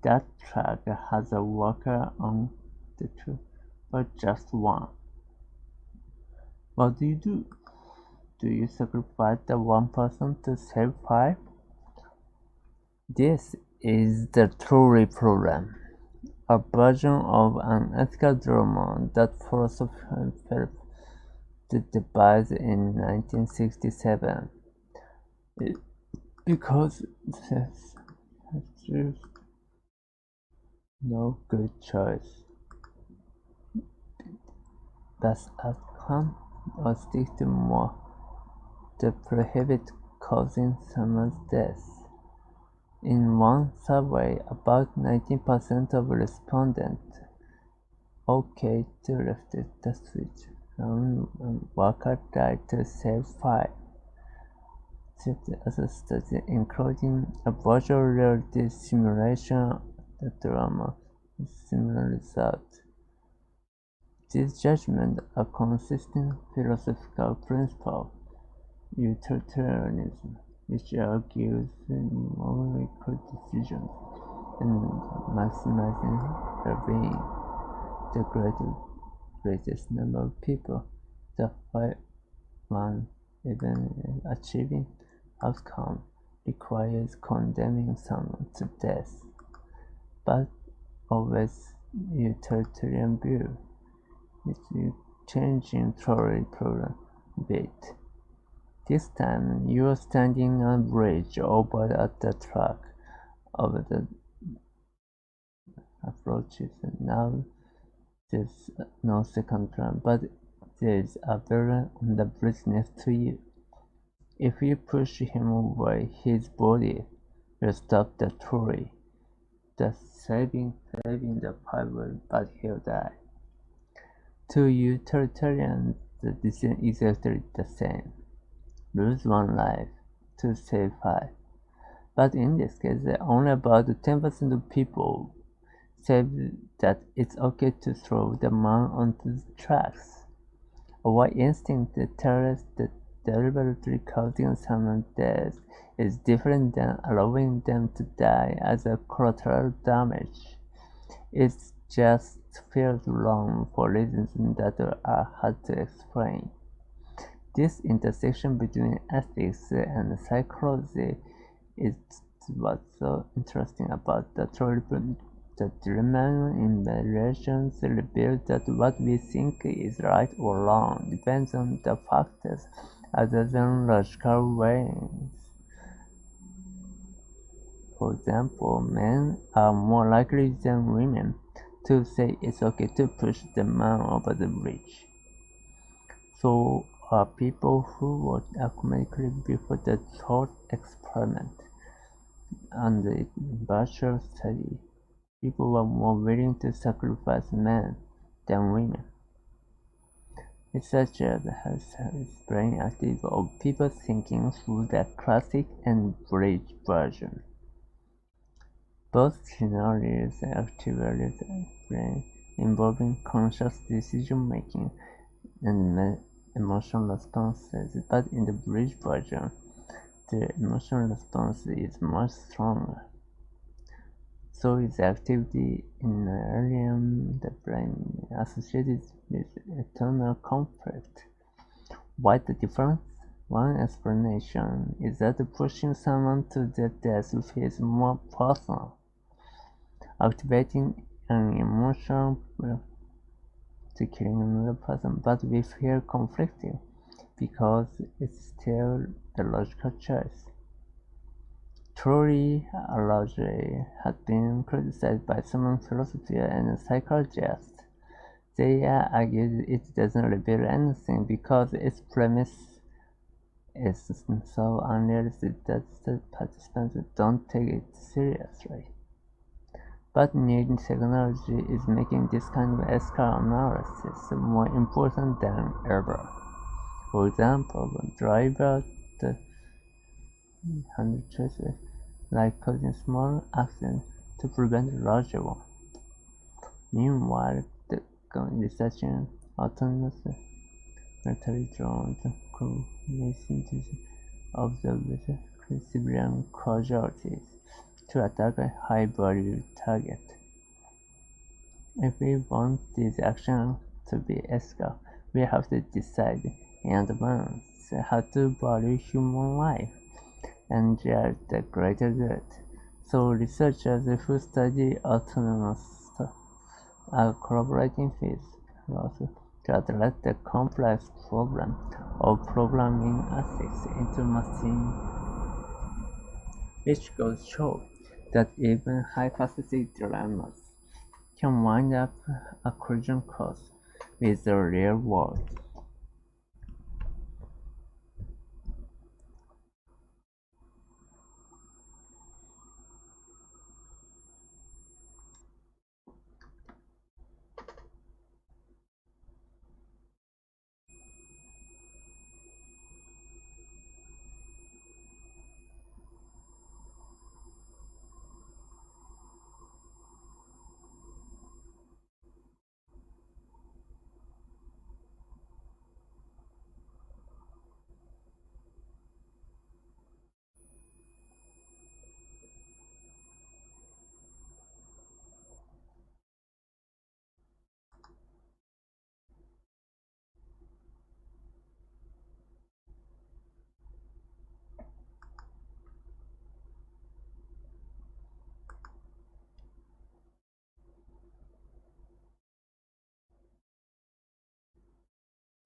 That track has a worker on the two, but just one. What do? Do you sacrifice the one person to save five? This is the truly problem. A version of an ethical drama that philosopher devised in 1967. Because there's just no good choice. Best outcome or stick to more to prohibit causing someone's death. In one survey, about 19% of respondents okay to lift the switch when worker died to save five. The other study, including a virtual reality simulation of the drama, similar result. These judgments are consistent philosophical principle, utilitarianism, which argues morally good decisions and maximizing well-being. The greatest number of people, the one even achieving outcome requires condemning someone to death, but always utilitarian view, which is changing trolley problem bit. This time you are standing on a bridge over at the track of the approaches, and now there's no second turn, but there is a villain on the bridge next to you. If you push him away, his body will stop the trolley, thus saving the pilot, but he'll die. To utilitarians, the decision is exactly the same. Lose one life to save five. But in this case, only about 10% of people say that it's okay to throw the man onto the tracks. Our instinct tells us that deliberately causing someone's death is different than allowing them to die as a collateral damage. It just feels wrong for reasons that are hard to explain. This intersection between ethics and psychology is what's so interesting about the trilogy. The dilemma in the relations reveals that what we think is right or wrong depends on the factors other than logical weighings. For example, men are more likely than women to say it's okay to push the man over the bridge. So are people who vote academically before the thought experiment. And the virtual study, people were more willing to sacrifice men than women. Researchers have brain active of people thinking through the classic and bridge version. Both scenarios activate the brain involving conscious decision making and emotional responses, but in the bridge version, the emotional response is much stronger. So is activity in the area of the brain associated with internal conflict. Why the difference? One explanation is that pushing someone to their death feels more personal, activating an emotion to killing another person, but we feel conflicted because it's still the logical choice. Truly, logic has been criticized by some philosophers and psychologists. They argue it doesn't reveal anything because its premise is so unrealistic that the participants don't take it seriously. But new technology is making this kind of ethical analysis more important than ever. For example, drivers handle choices like causing small accidents to prevent larger ones. Meanwhile, the researching autonomous military drones could observe civilian casualties to attack a high-value target. If we want this action to be ethical, we have to decide in advance how to value human life and judge the greater good. So researchers who study autonomous are collaborating with philosophers to address the complex problem of programming ethics into machines, which goes to show that even hypothetical dilemmas can wind up a collision course with the real world.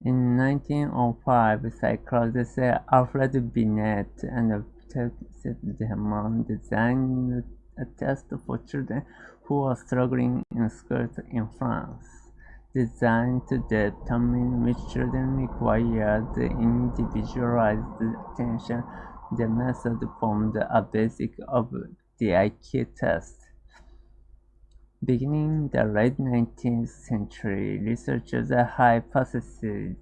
In 1905, psychologist Alfred Binet and Ted Demond designed a test for children who were struggling in school in France, designed to determine which children required individualized attention. The method formed a basic of the IQ test. Beginning the late 19th century, researchers hypothesized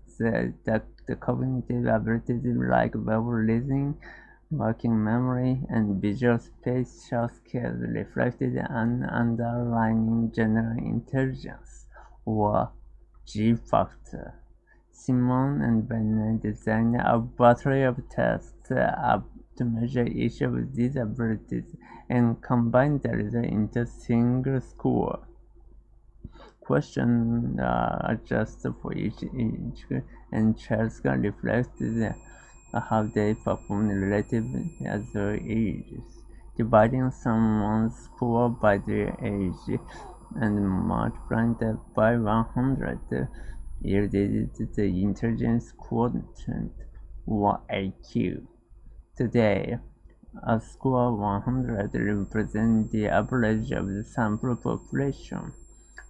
that the cognitive abilities like verbal reasoning, working memory, and visual spatial skills reflected an underlying general intelligence, or G factor. Simon and Bennett designed a battery of tests to measure each of these abilities and combine the result into a single score. Questions are adjusted for each and chairs can reflect how they perform relative as their ages. Dividing someone's score by their age and multiplying that by 100 yielded the intelligence quotient, or IQ. Today, a score of 100 represents the average of the sample population,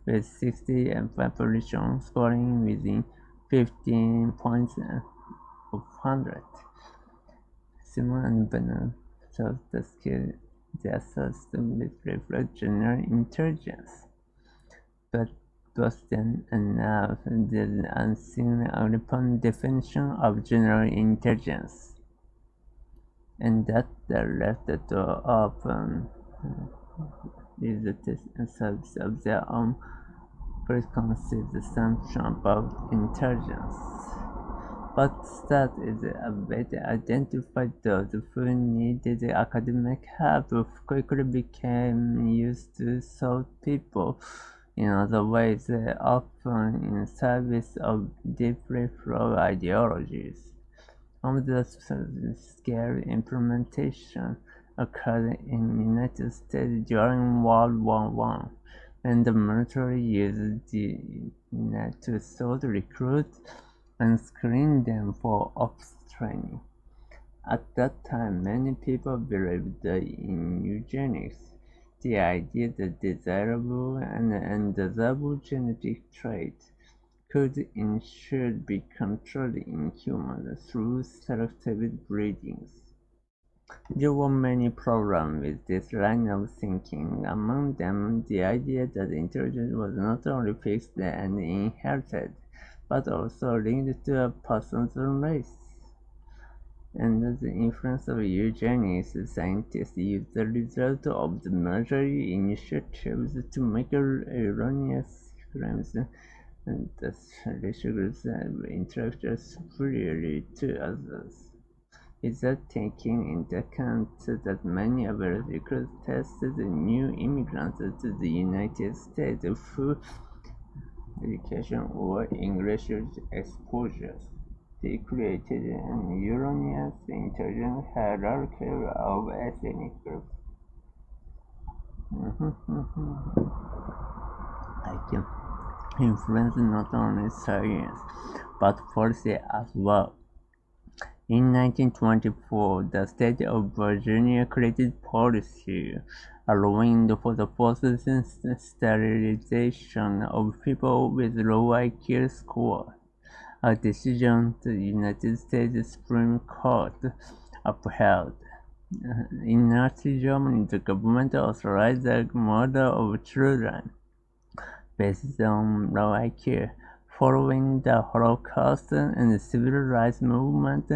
with 60 population scoring within 15 points of 100. Simon and Bennett chose the skill their system which reflect general intelligence, but was then and now the unseen upon definition of general intelligence, and that left the door open is the test of their own preconceived assumption about intelligence. But that is a way to identify those who needed academic help quickly became used to solve people in other ways, often in service of deeply flawed ideologies. of the scale implementation occurred in the United States during World War I, when the military used the net to sort, recruit, and screen them for ops training. At that time, many people believed in eugenics, the idea that desirable and undesirable genetic traits could and should be controlled in humans through selective breeding. There were many problems with this line of thinking, among them the idea that intelligence was not only fixed and inherited, but also linked to a person's race. Under the influence of eugenics, scientists used the result of the military initiatives to make erroneous claims and thus racial groups have intellectual superiority to others, without taking into account that many Americans tested new immigrants to the United States through education or English exposures. They created an erroneous intelligence hierarchy of ethnic groups. IQ influenced not only science but policy as well. In 1924, the state of Virginia created policy allowing for the forced sterilization of people with low IQ scores, a decision the United States Supreme Court upheld. In Nazi Germany, the government authorized the murder of children based on low IQ. Following the Holocaust and the Civil Rights Movement,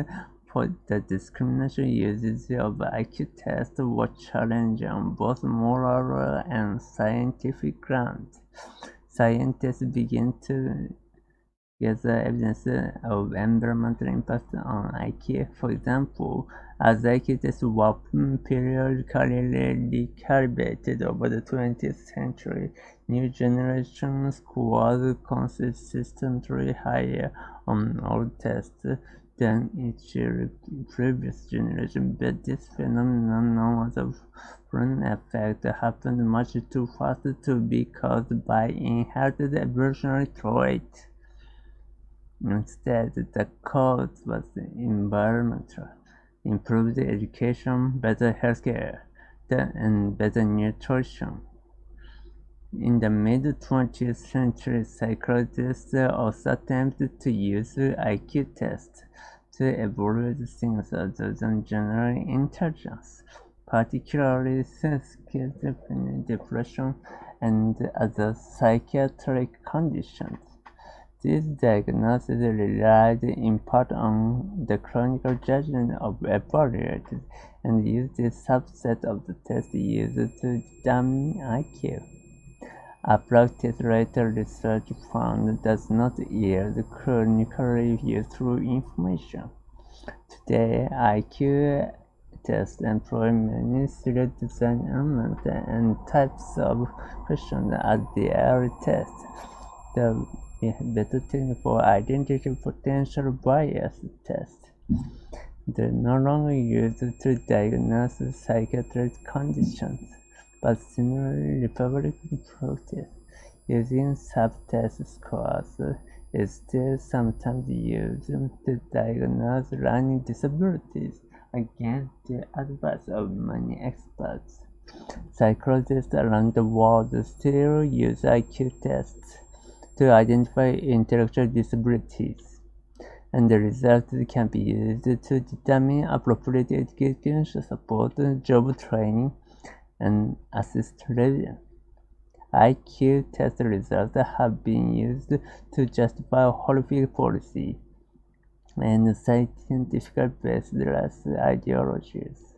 for the discrimination uses of IQ tests were challenged on both moral and scientific grounds. Scientists began to gather evidence of environmental impact on IQ. For example, as IQ tests were periodically recalibrated over the 20th century, new generation scores consistently higher on all tests than each previous generation, but this phenomenon, known as a Flynn effect, happened much too fast to be caused by inherited evolutionary traits. Instead, the cause was environmental: improved education, better healthcare, and better nutrition. In the mid-20th century, psychologists also attempted to use IQ tests to evaluate things other than general intelligence, particularly schizophrenia, depression, and other psychiatric conditions. These diagnoses relied in part on the clinical judgment of evaluators and used a subset of the tests used to determine IQ. A practice-related research found does not yield clinically useful information. Today, IQ tests employ many serious design elements and types of questions as their tests. The better technique for identifying potential bias test. They're no longer used to diagnose psychiatric conditions, but similarly, Republican practice using subtest scores is still sometimes used to diagnose learning disabilities against the advice of many experts. Psychologists around the world still use IQ tests to identify intellectual disabilities, and the results can be used to determine appropriate education support, job training, and assist revision. IQ test results have been used to justify horrific policy and scientifically based race ideologies.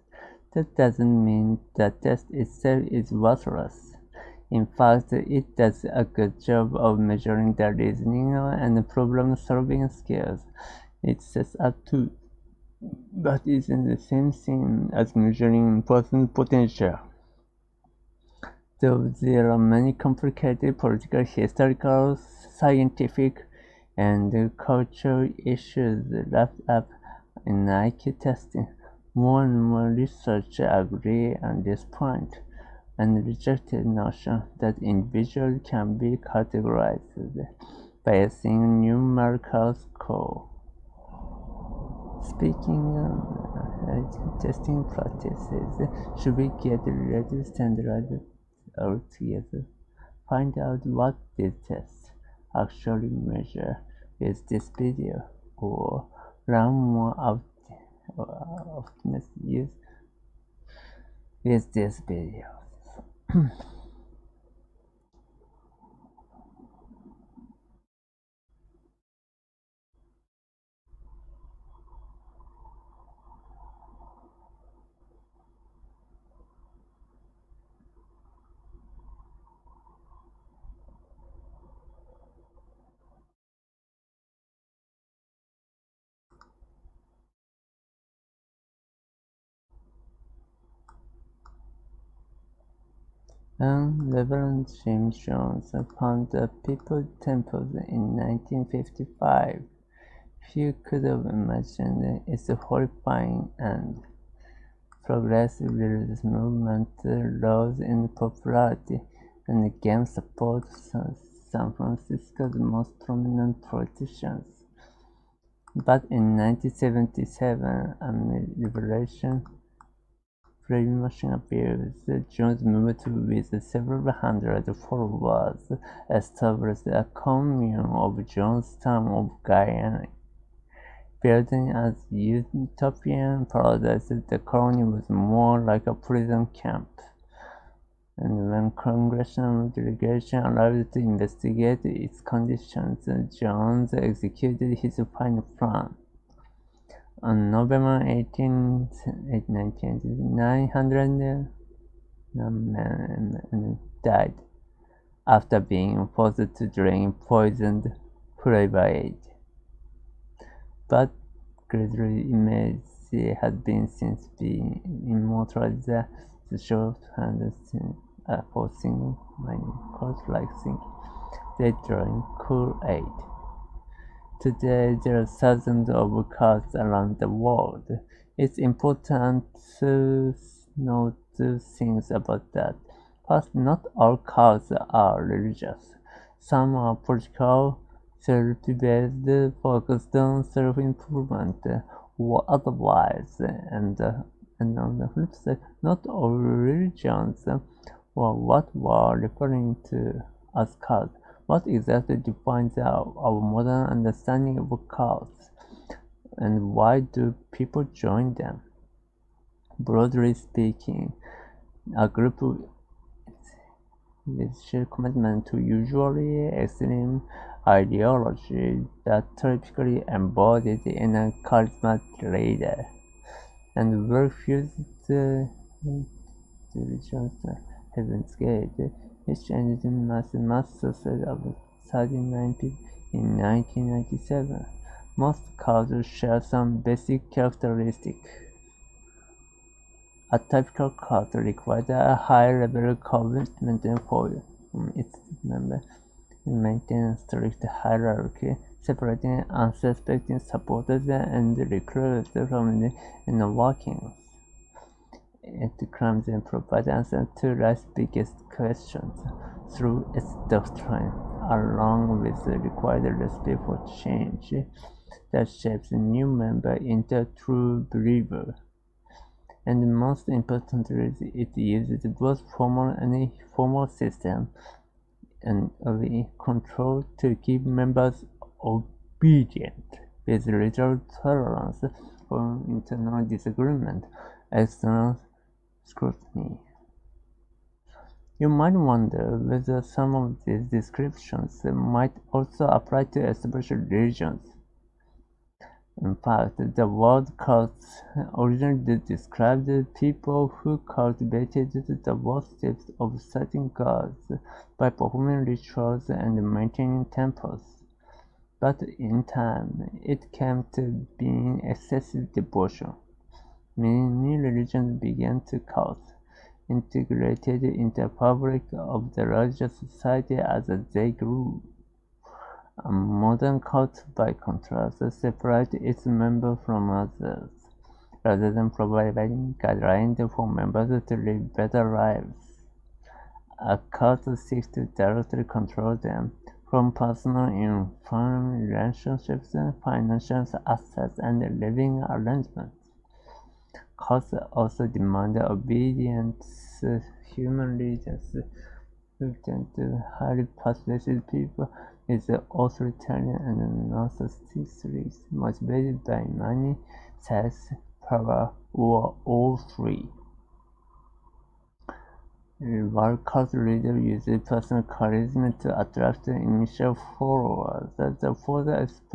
That doesn't mean the test itself is worthless. In fact, it does a good job of measuring the reasoning and problem-solving skills it sets up to, but isn't the same thing as measuring person's potential. Though there are many complicated political, historical, scientific, and cultural issues wrapped up, in IQ testing. More and more researchers agree on this point and reject the notion that individuals can be categorized by a single numerical score. Speaking of testing practices, should we get ready standardized altogether? Find out what these tests actually measure with this video, or learn more optimist use with this video. Reverend James Jones found the People's Temple in 1955. Few could have imagined its horrifying end. Progressive religious movement rose in popularity and gained support from San Francisco's most prominent politicians. But in 1977, amid liberation brainwashing appears, Jones moved with several hundred followers, established a commune of Jonestown of Guyana. Building as utopian paradise, the colony was more like a prison camp. And when congressional delegation arrived to investigate its conditions, Jones executed his final plan. On November 18, 1900 men died after being forced to drink poisoned fluoride. But gradually image has been since been immortalized as shorthand for single mining cults like thinking they drink Kool-Aid. Today there are thousands of cults around the world. It's important to know two things about that. First, not all cults are religious. Some are political, therapy-based, focused on self-improvement, or otherwise. And on the flip side, not all religions or what we're referring to as cults. What exactly defines our modern understanding of cults, and why do people join them? Broadly speaking, a group with shared commitment to usually extreme ideology that typically embodied in a charismatic leader, and refused religion's Heaven's Gate, which ended in mass suicide of 39 people in 1997. Most cults share some basic characteristics. A typical cult requires a high level of commitment for its members, maintain a strict hierarchy, separating unsuspecting supporters and recruits from the inner workings. It claims and provides answers to life's biggest questions through its doctrine, along with the required recipe for change that shapes a new member into a true believer. And most importantly, it uses both formal and informal systems and control to keep members obedient, with little tolerance for internal disagreement, external scrutiny. You might wonder whether some of these descriptions might also apply to established religions. In fact, the word cults originally described people who cultivated the worship of certain gods by performing rituals and maintaining temples. But in time, it came to being excessive devotion. Many religions began to cult, integrated into the fabric of the religious society as they grew. A modern cult, by contrast, separates its members from others, rather than providing guidelines for members to live better lives. A cult seeks to directly control them, from personal and family relationships, financial assets, and living arrangements. Cults also demand obedience. Human leaders who tend to highly persuasive people is authoritarian and narcissistic, motivated by money, sex, power, or all three. While cult leaders use personal charisma to attract initial followers, the further